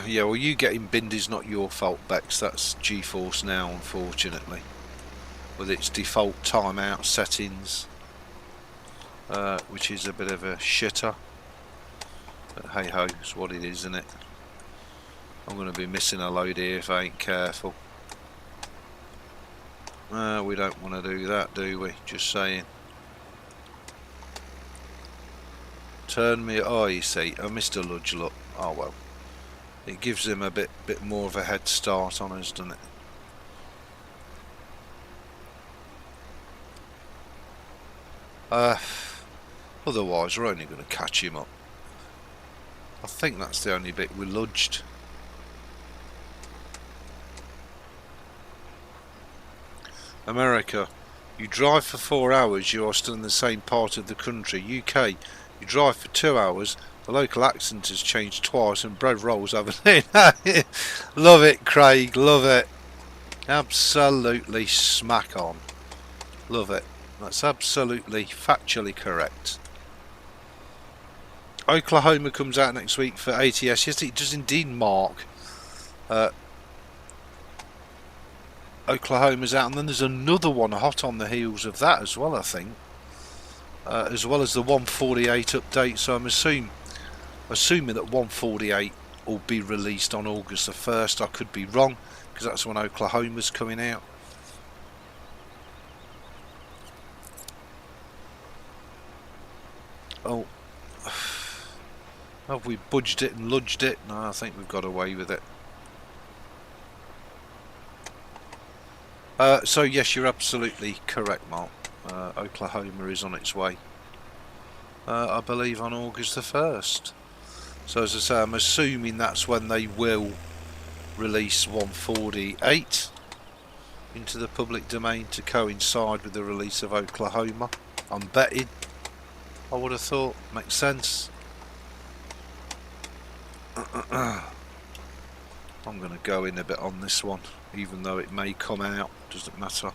Yeah, well, you getting binned is not your fault, Bex. That's GeForce Now, unfortunately, with its default timeout settings, which is a bit of a shitter. But hey ho, it's what it is, isn't it? I'm going to be missing a load here if I ain't careful. We don't want to do that, do we? Just saying. Turn me. Oh, you see, I missed a Ludge look. Oh well. It gives him a bit more of a head start on us, doesn't it? Otherwise, we're only going to catch him up. I think that's the only bit we lodged. America, you drive for 4 hours, you are still in the same part of the country. UK, you drive for 2 hours, the local accent has changed twice, and bread rolls haven't it? Love it, Craig, love it. Absolutely smack on. Love it. That's absolutely factually correct. Oklahoma comes out next week for ATS. Yes, it does indeed, Mark. Oklahoma's out, and then there's another one hot on the heels of that as well, I think. As well as the 148 update, so I'm assuming that 148 will be released on August the 1st. I could be wrong, because that's when Oklahoma's coming out. Oh, have we budged it and ludged it? No, I think we've got away with it. So yes, you're absolutely correct, Mark. Oklahoma is on its way. I believe on August the 1st. So as I say, I'm assuming that's when they will release 148 into the public domain to coincide with the release of Oklahoma. I'm betting. I would have thought. Makes sense. I'm going to go in a bit on this one, even though it may come out. Doesn't matter.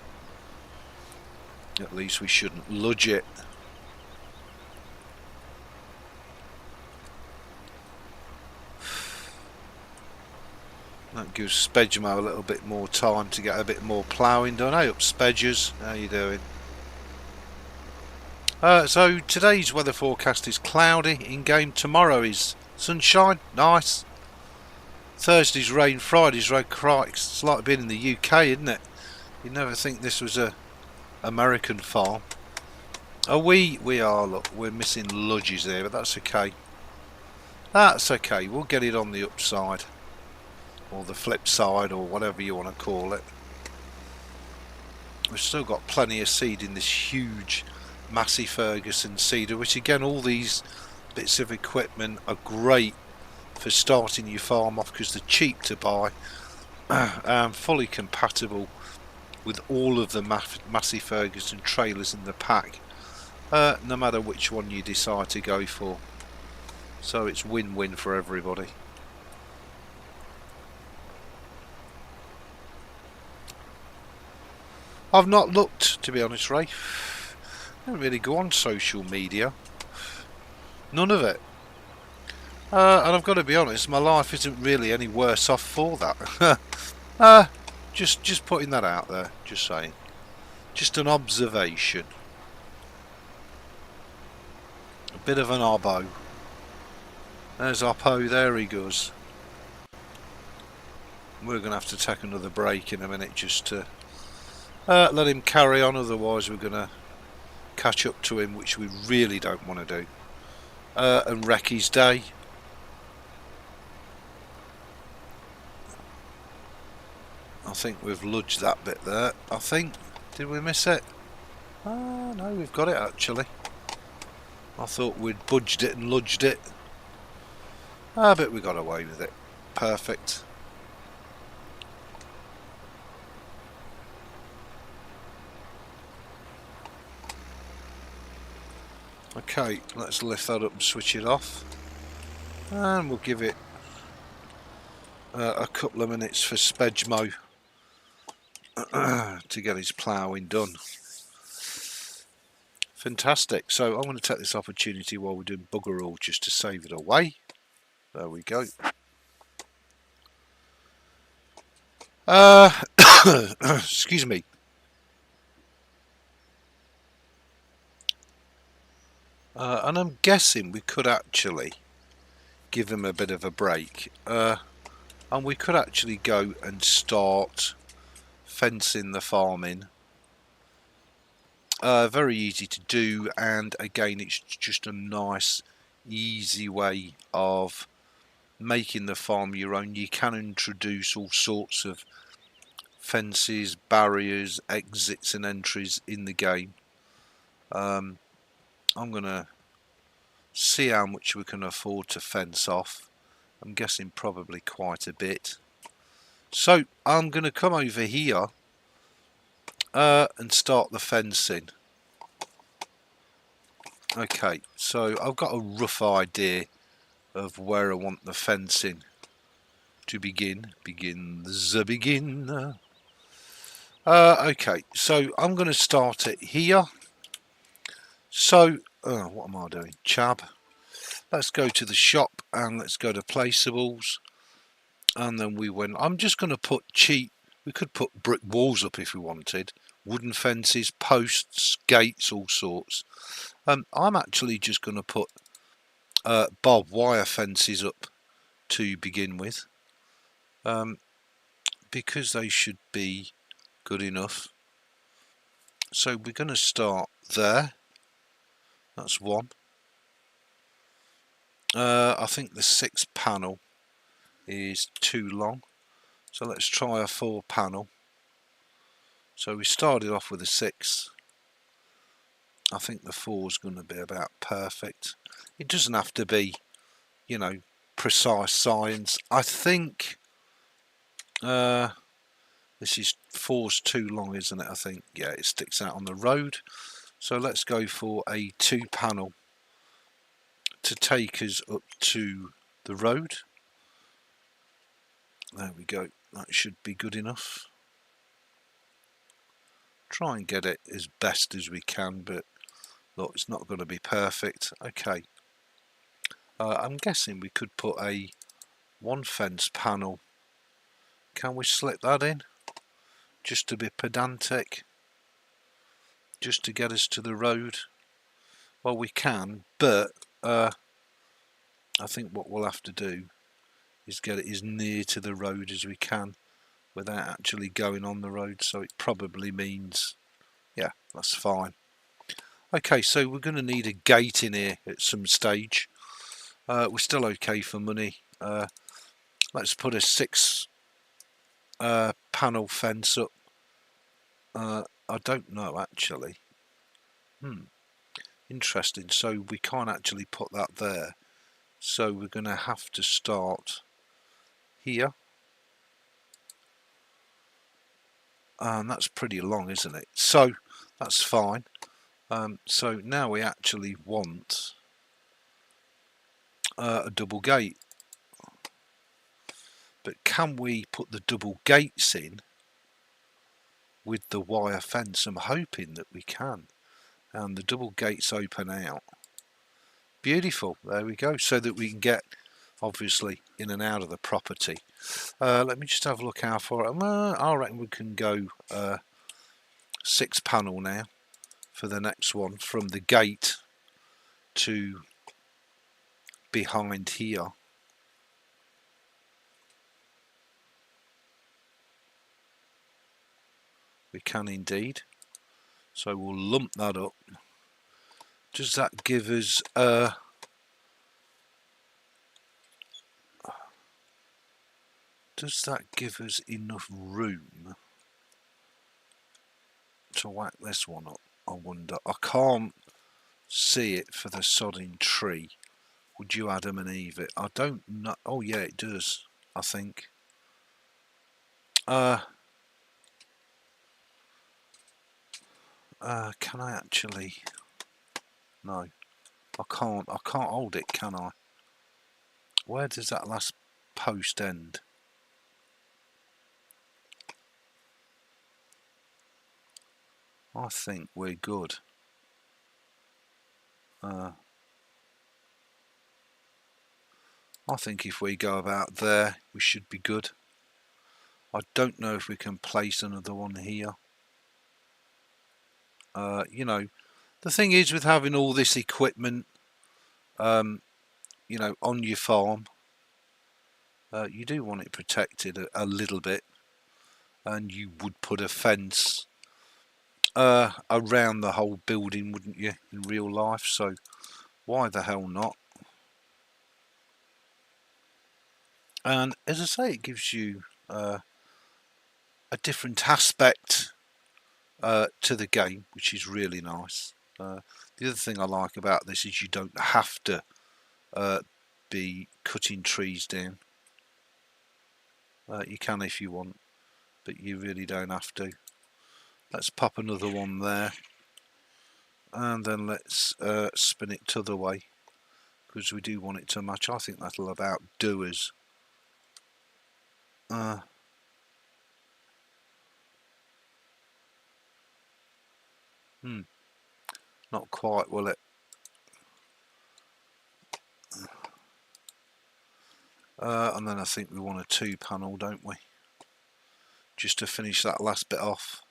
At least we shouldn't ludge it. That gives Spedgemo a little bit more time to get a bit more ploughing done. Hey up Spedgers, how you doing? So today's weather forecast is cloudy in game. Tomorrow is sunshine, nice. Thursday's rain, Friday's rain. Crikey, it's like being in the UK, isn't it? You'd never think this was a American farm. Oh, we are. Look, we're missing ludges there, but that's okay. That's okay. We'll get it on the upside, or the flip side, or whatever you want to call it. We've still got plenty of seed in this huge Massey Ferguson seeder, which again, all these bits of equipment are great for starting your farm off because they're cheap to buy, fully compatible with all of the Massey Ferguson trailers in the pack, no matter which one you decide to go for. So it's win-win for everybody. I've not looked, to be honest, Ray. I don't really go on social media. None of it. And I've got to be honest, my life isn't really any worse off for that. Just putting that out there. Just saying. Just an observation. A bit of an obbo. There's Oppo, there he goes. We're going to have to take another break in a minute just to let him carry on, otherwise we're going to catch up to him, which we really don't want to do, and wreck his day. I think we've ludged that bit there. I think, did we miss it? No, we've got it actually. I thought we'd budged it and ludged it. But we got away with it. Perfect. Okay, let's lift that up and switch it off, and we'll give it a couple of minutes for Spedgemo to get his ploughing done. Fantastic. So I'm going to take this opportunity while we're doing bugger all just to save it away. There we go. Excuse me. And I'm guessing we could actually give him a bit of a break, and we could actually go and start fencing the farm in. Very easy to do, and again it's just a nice easy way of making the farm your own. You can introduce all sorts of fences, barriers, exits and entries in the game. I'm going to see how much we can afford to fence off. I'm guessing probably quite a bit. So I'm going to come over here and start the fencing. Okay, so I've got a rough idea of where I want the fencing to begin. Okay, so I'm going to start it here. So, what am I doing? Chab. Let's go to the shop and let's go to placeables. And then I'm just going to put we could put brick walls up if we wanted. Wooden fences, posts, gates, all sorts. I'm actually just going to put barbed wire fences up to begin with. Because they should be good enough. So we're going to start there. That's one. I think the 6 panel is too long, so let's try a 4 panel. So we started off with a 6. I think the 4 is going to be about perfect. It doesn't have to be, you know, precise science. I think this is 4's too long, isn't it? I think, yeah, it sticks out on the road. So let's go for a 2 panel to take us up to the road. There we go. That should be good enough. Try and get it as best as we can, but look, it's not going to be perfect. Okay. I'm guessing we could put a 1 fence panel Can we slip that in? Just to be pedantic, just to get us to the road. Well, we can, but I think what we'll have to do is get it as near to the road as we can without actually going on the road. So it probably means, yeah, that's fine. Okay, so we're going to need a gate in here at some stage. We're still okay for money. Let's put a 6 panel fence up. I don't know actually. Interesting. So we can't actually put that there. So we're going to have to start here. And that's pretty long, isn't it? So that's fine. So now we actually want a double gate. But can we put the double gates in with the wire fence? I'm hoping that we can. And the double gates open out. Beautiful. There we go. So that we can get, obviously, in and out of the property. Let me just have a look how far. I reckon we can go 6 panel now for the next one, from the gate to behind here. We can indeed. So we'll lump that up. Does that give us enough room to whack this one up? I wonder. I can't see it for the sodding tree. Would you Adam and Eve it? I don't know. Oh yeah, it does, I think. Can I actually? No, I can't hold it, can I? Where does that last post end? I think we're good. I think if we go about there, we should be good. I don't know if we can place another one here. You know, the thing is with having all this equipment, you know, on your farm, you do want it protected a little bit, and you would put a fence around the whole building, wouldn't you, in real life? So why the hell not? And as I say, it gives you a different aspect to the game, which is really nice. The other thing I like about this is you don't have to be cutting trees down. You can if you want, but you really don't have to. Let's pop another one there, and then let's spin it to the way, because we do want it to match. I think that'll about do us. Not quite, will it? And then I think we want a 2 panel, don't we? Just to finish that last bit off.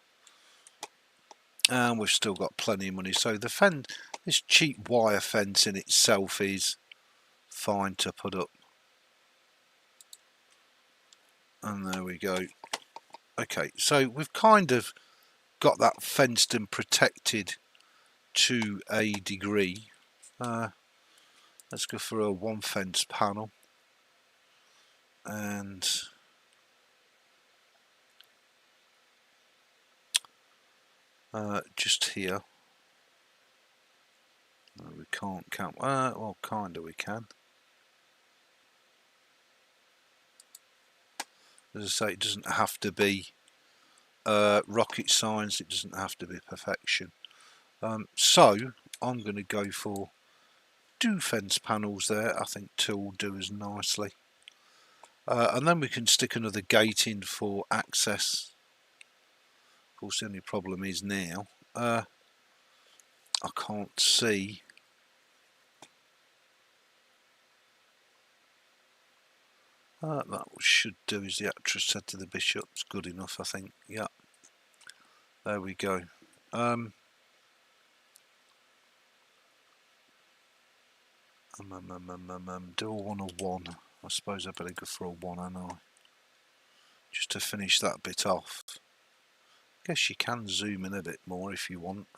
And we've still got plenty of money. So the this cheap wire fence in itself is fine to put up. And there we go. Okay, so we've kind of got that fenced and protected to a degree. Let's go for a 1 fence panel. And just here. No, we can't count. Well, kinda we can. As I say, it doesn't have to be rocket science. It doesn't have to be perfection. So I'm going to go for 2 fence panels there. I think 2 will do us nicely. And then we can stick another gate in for access. Of course, the only problem is now I can't see. That should do as the actress said to the bishop. It's good enough, I think. Yeah. There we go. Do a 1 or 1. I suppose I better go for a 1, and I just to finish that bit off. Guess you can zoom in a bit more if you want.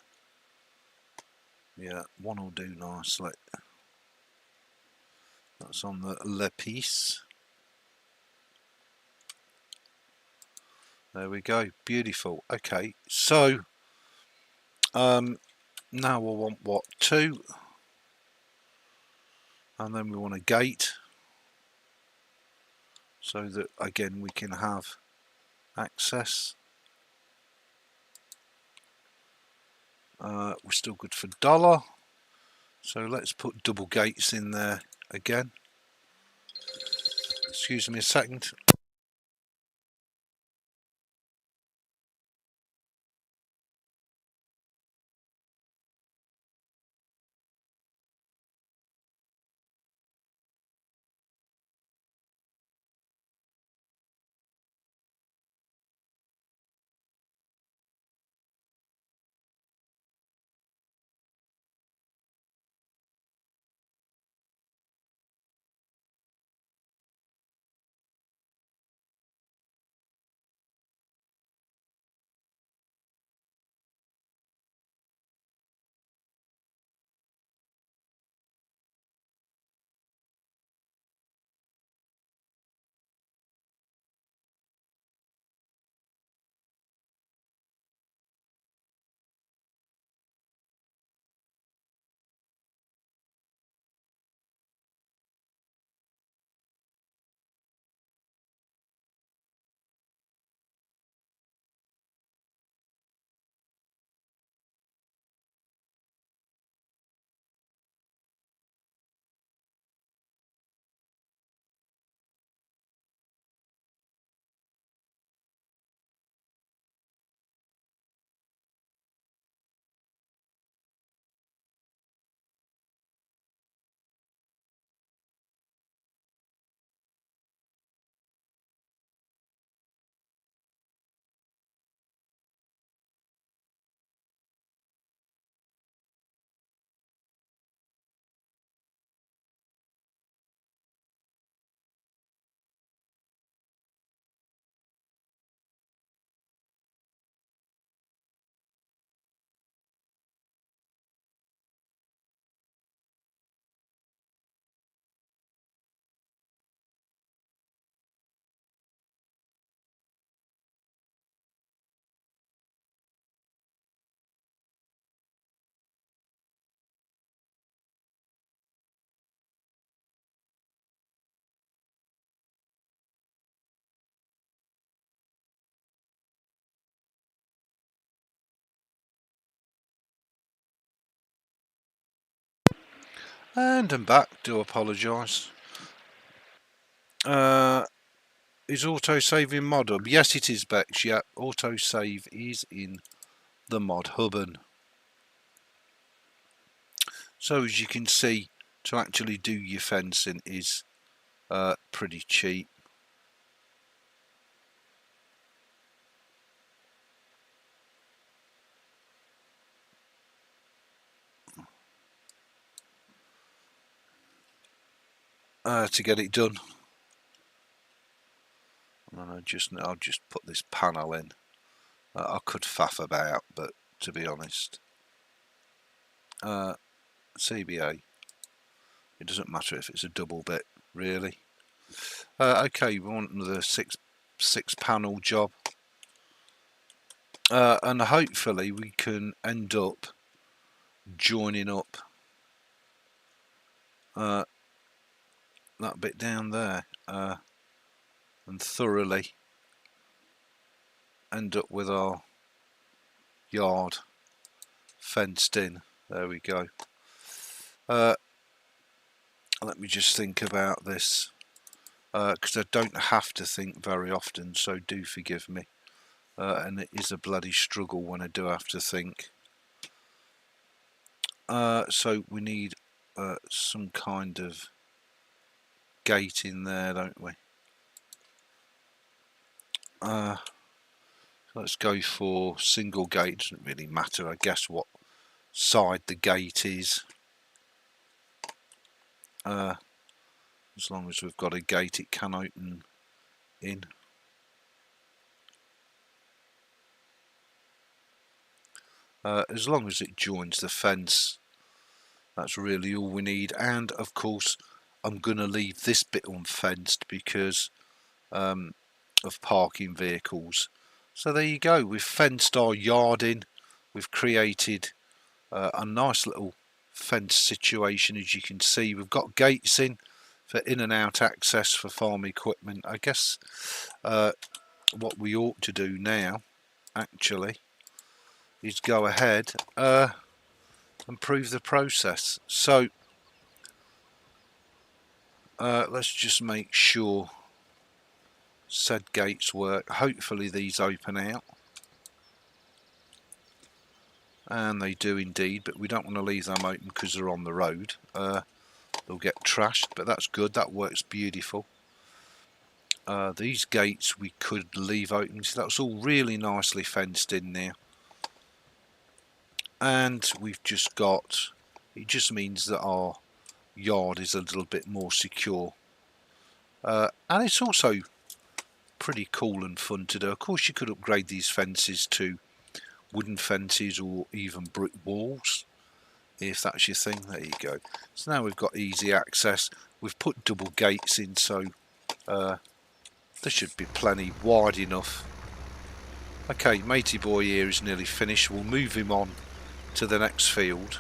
Yeah, 1 will do nicely. That's on the le piece. There we go. Beautiful. Okay, so now we'll want what? 2, and then we want a gate so that again we can have access. We're still good for dollar, so let's put double gates in there again. Excuse me a second. And I'm back. Do apologise. Is autosave in mod hub? Yes, it is, Bex. Yeah, autosave is in the mod hub. So as you can see, to actually do your fencing is pretty cheap. To get it done. And I'll just put this panel in. I could faff about, but to be honest, CBA. It doesn't matter if it's a double bit, really. Okay, we want another six panel job, and hopefully we can end up joining up that bit down there and thoroughly end up with our yard fenced in. There we go. Let me just think about this, because I don't have to think very often, so do forgive me. And it is a bloody struggle when I do have to think. So we need some kind of gate in there, don't we? Let's go for single gate. Doesn't really matter, I guess, what side the gate is. As long as we've got a gate, it can open in. As long as it joins the fence, that's really all we need. And of course, I'm going to leave this bit unfenced because of parking vehicles. So there you go, we've fenced our yard in. We've created a nice little fence situation. As you can see, we've got gates in for in and out access for farm equipment. I guess what we ought to do now actually is go ahead and prove the process. So let's just make sure said gates work. Hopefully these open out, and they do indeed, but we don't want to leave them open because they're on the road. They'll get trashed, but that's good, that works beautiful. These gates we could leave open, so that's all really nicely fenced in there. And we've just got, it just means that our yard is a little bit more secure. And it's also pretty cool and fun to do. Of course, you could upgrade these fences to wooden fences or even brick walls, if that's your thing. There you go. So now we've got easy access. We've put double gates in, so there should be plenty wide enough. Okay, matey boy here is nearly finished. We'll move him on to the next field.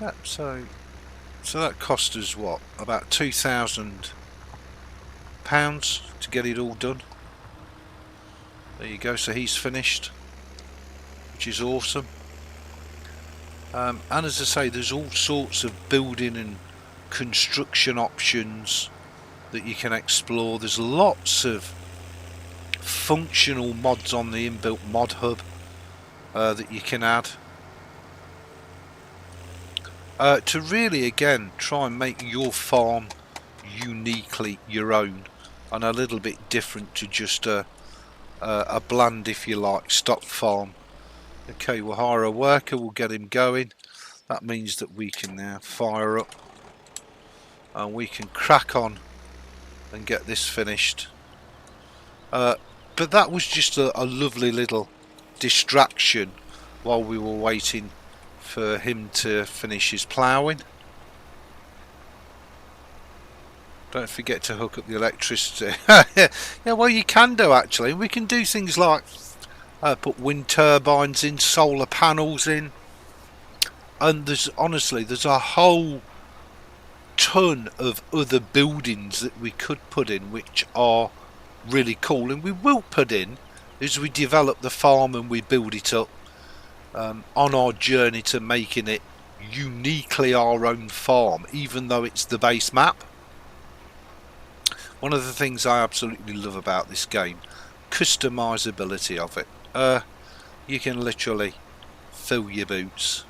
Yep, so that cost us what, about £2,000 to get it all done. There you go, so he's finished, which is awesome. And as I say, there's all sorts of building and construction options that you can explore. There's lots of functional mods on the inbuilt mod hub that you can add to really, again, try and make your farm uniquely your own and a little bit different to just a bland, if you like, stock farm. Okay, we'll hire a worker, we'll get him going. That means that we can now fire up and we can crack on and get this finished. But that was just a lovely little distraction while we were waiting for him to finish his ploughing. Don't forget to hook up the electricity. Yeah, well, you can do actually. We can do things like put wind turbines in, solar panels in, and there's a whole ton of other buildings that we could put in which are really cool, and we will put in as we develop the farm and we build it up on our journey to making it uniquely our own farm, even though it's the base map. One of the things I absolutely love about this game, customizability of it. You can literally fill your boots,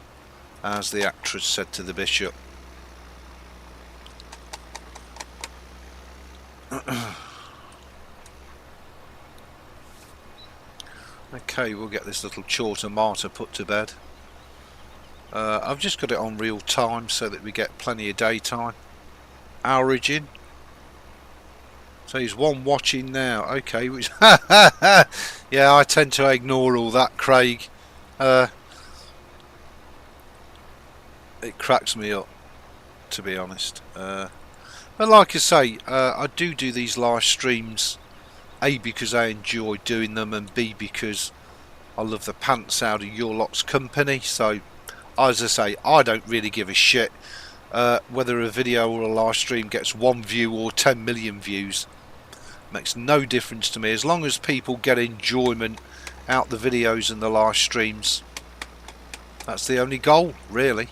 as the actress said to the bishop. Okay, we'll get this little chorter martyr put to bed. I've just got it on real time so that we get plenty of daytime. Origin. So he's one watching now. Okay, which yeah, I tend to ignore all that, Craig. It cracks me up, to be honest. But like I say, I do these live streams, A, because I enjoy doing them, and B, because I love the pants out of your lot's company. So, as I say, I don't really give a shit whether a video or a live stream gets 1 view or 10 million views. Makes no difference to me, as long as people get enjoyment out the videos and the live streams. That's the only goal, really.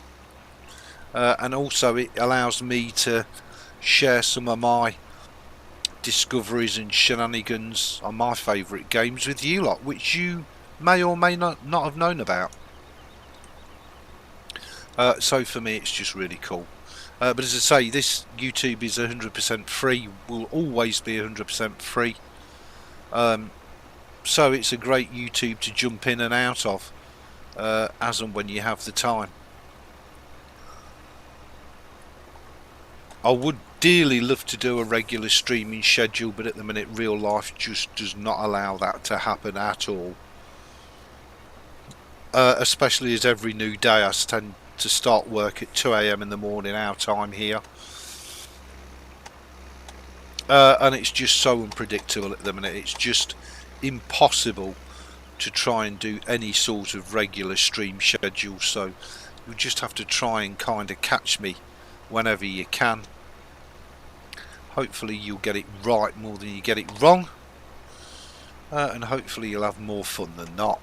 And also it allows me to share some of my discoveries and shenanigans on my favourite games with you lot, which you may or may not have known about. So for me it's just really cool. But as I say, this YouTube is 100% free, will always be 100% free. So it's a great YouTube to jump in and out of as and when you have the time. I would dearly love to do a regular streaming schedule, but at the minute real life just does not allow that to happen at all. Especially as every new day I tend to start work at 2 AM in the morning, our time here. And it's just so unpredictable at the minute. It's just impossible to try and do any sort of regular stream schedule, so you just have to try and kind of catch me whenever you can. Hopefully you'll get it right more than you get it wrong, and hopefully you'll have more fun than not.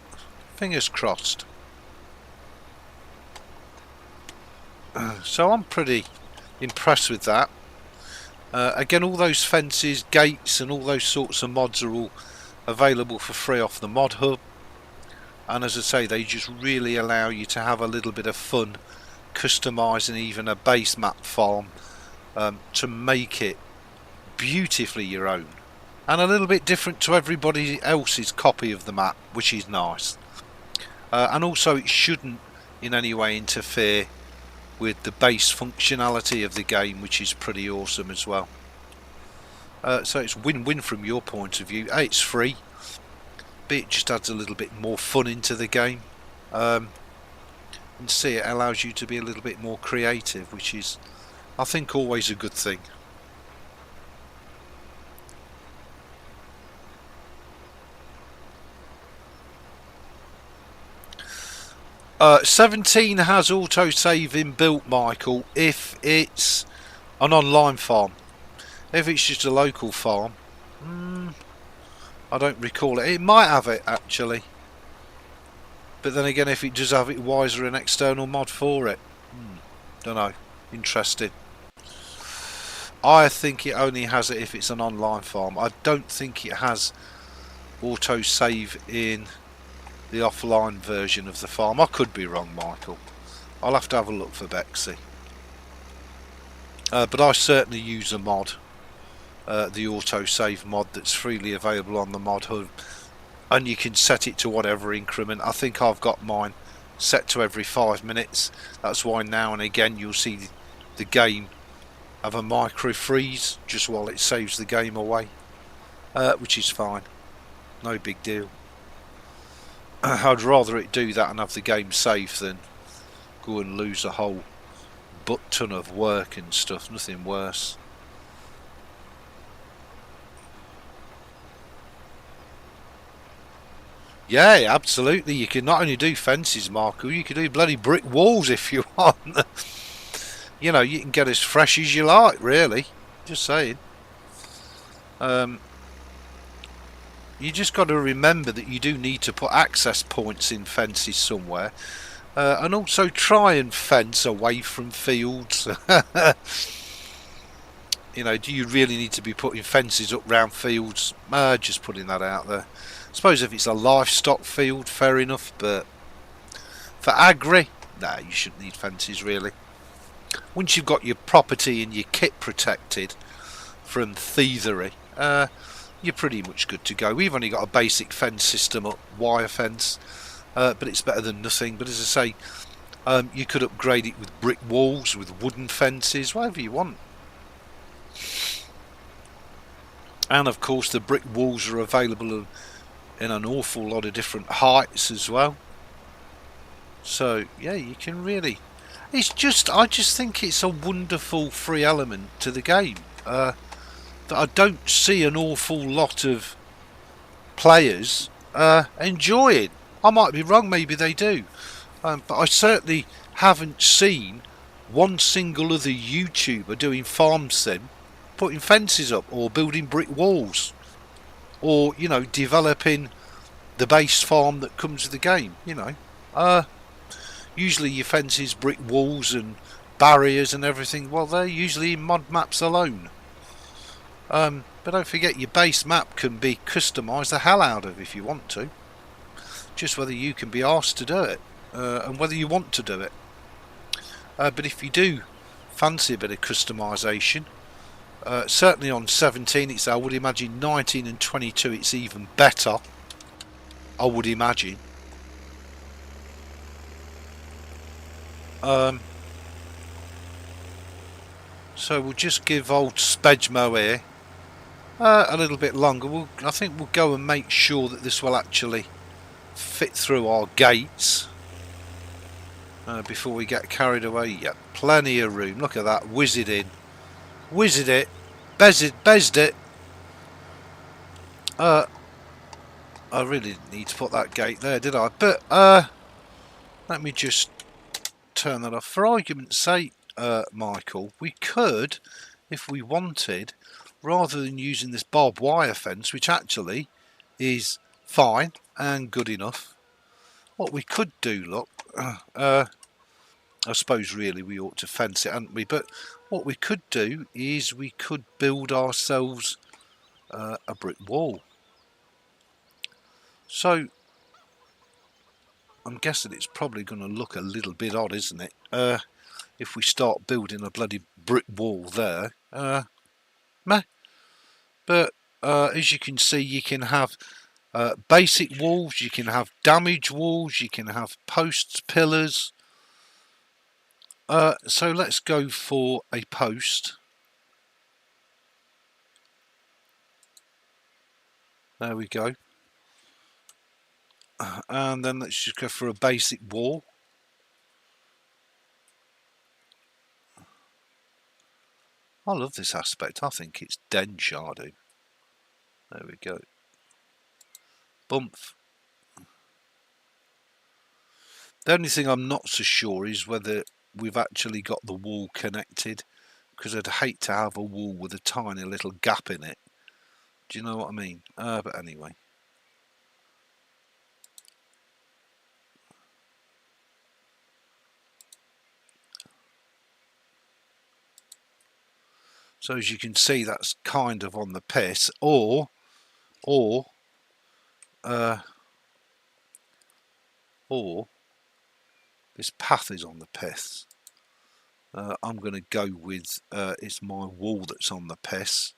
Fingers crossed. So I'm pretty impressed with that. Again, all those fences, gates and all those sorts of mods are all available for free off the mod hub, and as I say, they just really allow you to have a little bit of fun customizing even a base map farm to make it beautifully your own and a little bit different to everybody else's copy of the map, which is nice. And also it shouldn't in any way interfere with the base functionality of the game, which is pretty awesome as well. So it's win-win from your point of view. A, it's free, B, it just adds a little bit more fun into the game, and C, it allows you to be a little bit more creative, which is, I think, always a good thing. Uh, 17 has autosave inbuilt, Michael, if it's an online farm. If it's just a local farm, I don't recall it. It might have it actually, but then again, if it does have it, why is there an external mod for it? Don't know. Interesting. I think it only has it if it's an online farm. I don't think it has autosave in the offline version of the farm. I could be wrong, Michael. I'll have to have a look for Bexy. But I certainly use a mod, the autosave mod, that's freely available on the mod hub, and you can set it to whatever increment. I think I've got mine set to every 5 minutes. That's why now and again you'll see the game have a micro freeze just while it saves the game away, which is fine, no big deal. I'd rather it do that and have the game safe than go and lose a whole butt ton of work and stuff. Nothing worse. Yeah, absolutely. You can not only do fences, Marco, you can do bloody brick walls if you want. You know, you can get as fresh as you like, really. Just saying. You just got to remember that you do need to put access points in fences somewhere, and also try and fence away from fields. You know, do you really need to be putting fences up round fields? Just putting that out there. I suppose if it's a livestock field, fair enough, but for agri, nah, you shouldn't need fences really. Once you've got your property and your kit protected from thievery, you're pretty much good to go. We've only got a basic fence system up, wire fence, but it's better than nothing. But as I say, you could upgrade it with brick walls, with wooden fences, whatever you want. And of course the brick walls are available in an awful lot of different heights as well. So yeah, you can really, it's just, I just think it's a wonderful free element to the game that I don't see an awful lot of players enjoying. I might be wrong, maybe they do, but I certainly haven't seen one single other YouTuber doing farm sim, putting fences up or building brick walls, or, you know, developing the base farm that comes with the game. You know, usually your fences, brick walls and barriers and everything, well, they're usually in mod maps alone. But don't forget, your base map can be customised the hell out of if you want to. Just whether you can be asked to do it, and whether you want to do it. But if you do fancy a bit of customization. Certainly on 17 it's, I would imagine 19 and 22 it's even better, I would imagine. So we'll just give old Spedmo here a little bit longer. I think we'll go and make sure that this will actually fit through our gates before we get carried away. Yeah, plenty of room. Look at that, whiz it in, whizzed it, bezzed it. I really didn't need to put that gate there, did I? But let me just turn that off. For argument's sake, Michael, we could, if we wanted, rather than using this barbed wire fence, which actually is fine and good enough, what we could do, look, I suppose really we ought to fence it, hadn't we? But what we could do is we could build ourselves a brick wall. So I'm guessing it's probably going to look a little bit odd, isn't it? If we start building a bloody brick wall there. Meh. But as you can see, you can have basic walls, you can have damage walls, you can have posts, pillars. So let's go for a post. There we go. And then let's just go for a basic wall. I love this aspect. I think it's den sharding. There we go. Bump. The only thing I'm not so sure is whether we've actually got the wall connected, because I'd hate to have a wall with a tiny little gap in it. Do you know what I mean? But anyway. So as you can see, that's kind of on the piss, or this path is on the piss. I'm going to go with it's my wall that's on the piss.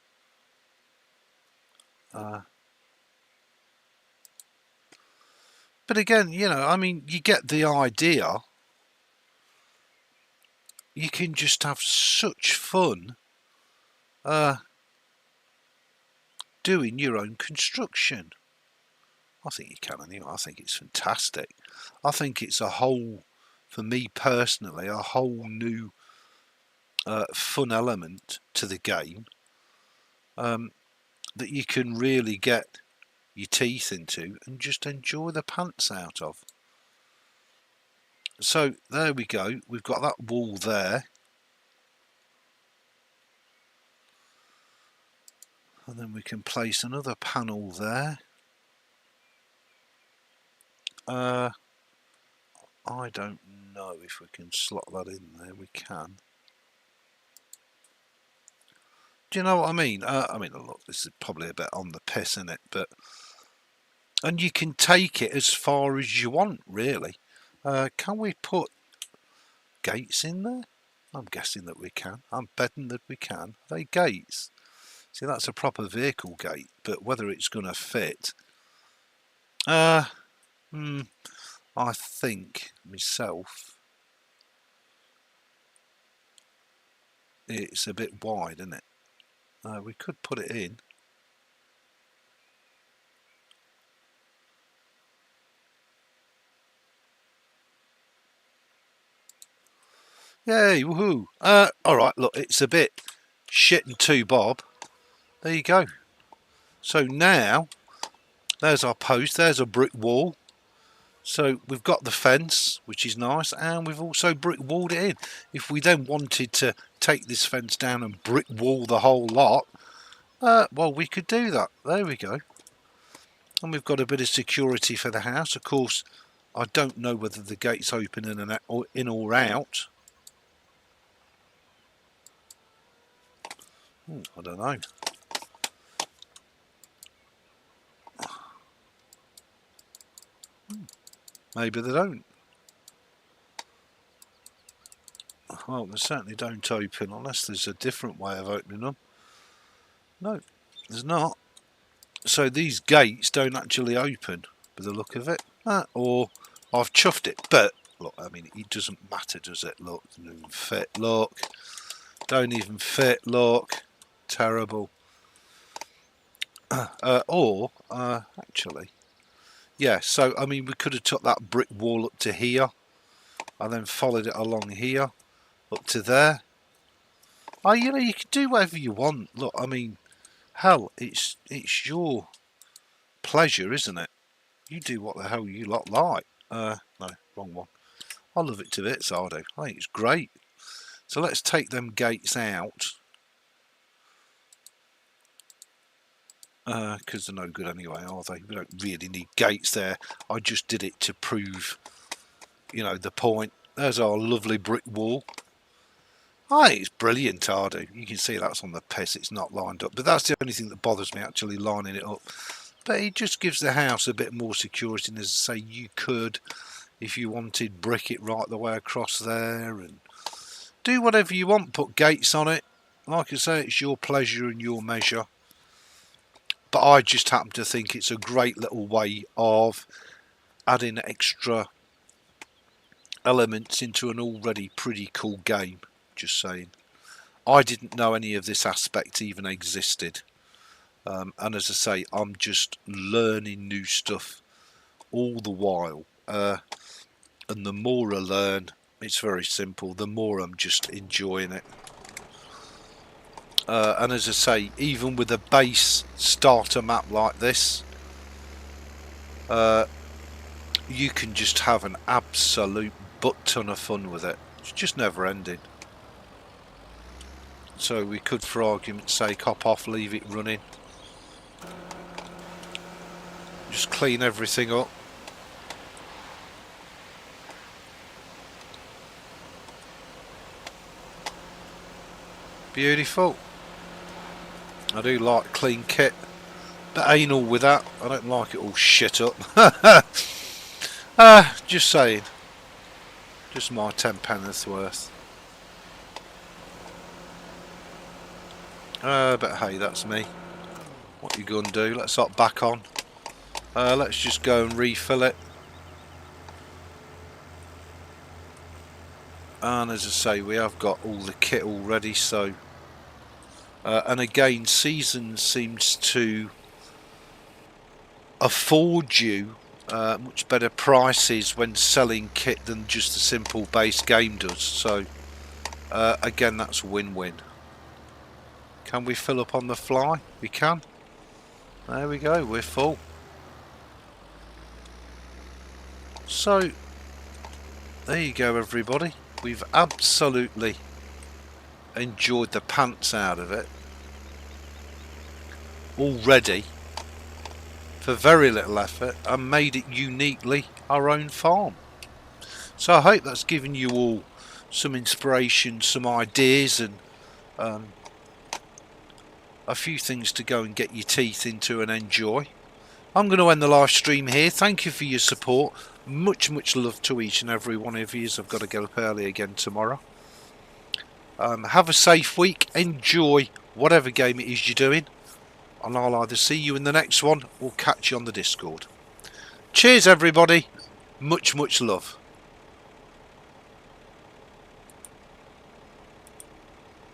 But again, you know, I mean, you get the idea. You can just have such fun doing your own construction. I think you can anyway. I think it's fantastic. I think it's a whole, for me personally, a whole new fun element to the game that you can really get your teeth into and just enjoy the pants out of. So there we go. We've got that wall there. And then we can place another panel there. I don't know if we can slot that in there. We can. Do you know what I mean? Look, this is probably a bit on the piss, isn't it? But and you can take it as far as you want, really. Can we put gates in there? I'm guessing that we can. I'm betting that we can. Are they gates? See, that's a proper vehicle gate, but whether it's going to fit, I think myself, it's a bit wide, isn't it? We could put it in. Yay, woohoo! Alright, look, it's a bit shit and two bob. There you go. So now, there's our post, there's a brick wall. So we've got the fence, which is nice, and we've also brick walled it in. If we then wanted to take this fence down and brick wall the whole lot, well, we could do that. There we go. And we've got a bit of security for the house. Of course, I don't know whether the gate's open in or out. I don't know. Maybe they don't. Well, they certainly don't open unless there's a different way of opening them. No, there's not. So these gates don't actually open by the look of it. Or I've chuffed it. But, look, I mean, it doesn't matter, does it? Look, it doesn't even fit. Look. Don't even fit. Look. Terrible. Actually, yeah, so, I mean, we could have took that brick wall up to here. And then followed it along here. Up to there. Oh, you know, you can do whatever you want. Look, I mean, hell, it's your pleasure, isn't it? You do what the hell you lot like. No, wrong one. I love it to bits, I do. I think it's great. So let's take them gates out. Because they're no good anyway, are they? We don't really need gates there. I just did it to prove, you know, the point. There's our lovely brick wall. Oh, it's brilliant, Ardu. You can see that's on the piss, it's not lined up. But that's the only thing that bothers me, actually lining it up. But it just gives the house a bit more security. And as I say, you could, if you wanted, brick it right the way across there. And do whatever you want, put gates on it. Like I say, it's your pleasure and your measure. But I just happen to think it's a great little way of adding extra elements into an already pretty cool game. Just saying. I didn't know any of this aspect even existed. And as I say, I'm just learning new stuff all the while. And the more I learn, it's very simple, the more I'm just enjoying it. And as I say, even with a base starter map like this, you can just have an absolute butt ton of fun with it. It's just never ending. So we could, for argument's sake, hop off, leave it running. Just clean everything up. Beautiful. I do like clean kit. But anal with that. I don't like it all shit up. Just saying. Just my 10 pence worth. But hey, that's me. What you gonna do? Let's hop back on. Let's just go and refill it. And as I say, we have got all the kit already, so and again, Season seems to afford you much better prices when selling kit than just a simple base game does, so again, that's win-win. Can we fill up on the fly? We can. There we go, we're full. So there you go, everybody. We've absolutely enjoyed the pants out of it already for very little effort and made it uniquely our own farm. So I hope that's given you all some inspiration, some ideas, and a few things to go and get your teeth into and enjoy. I'm going to end the live stream here. Thank you for your support. Much love to each and every one of you, as I've got to get up early again tomorrow. Have a safe week. Enjoy whatever game it is you're doing. And I'll either see you in the next one or catch you on the Discord. Cheers, everybody. Much love.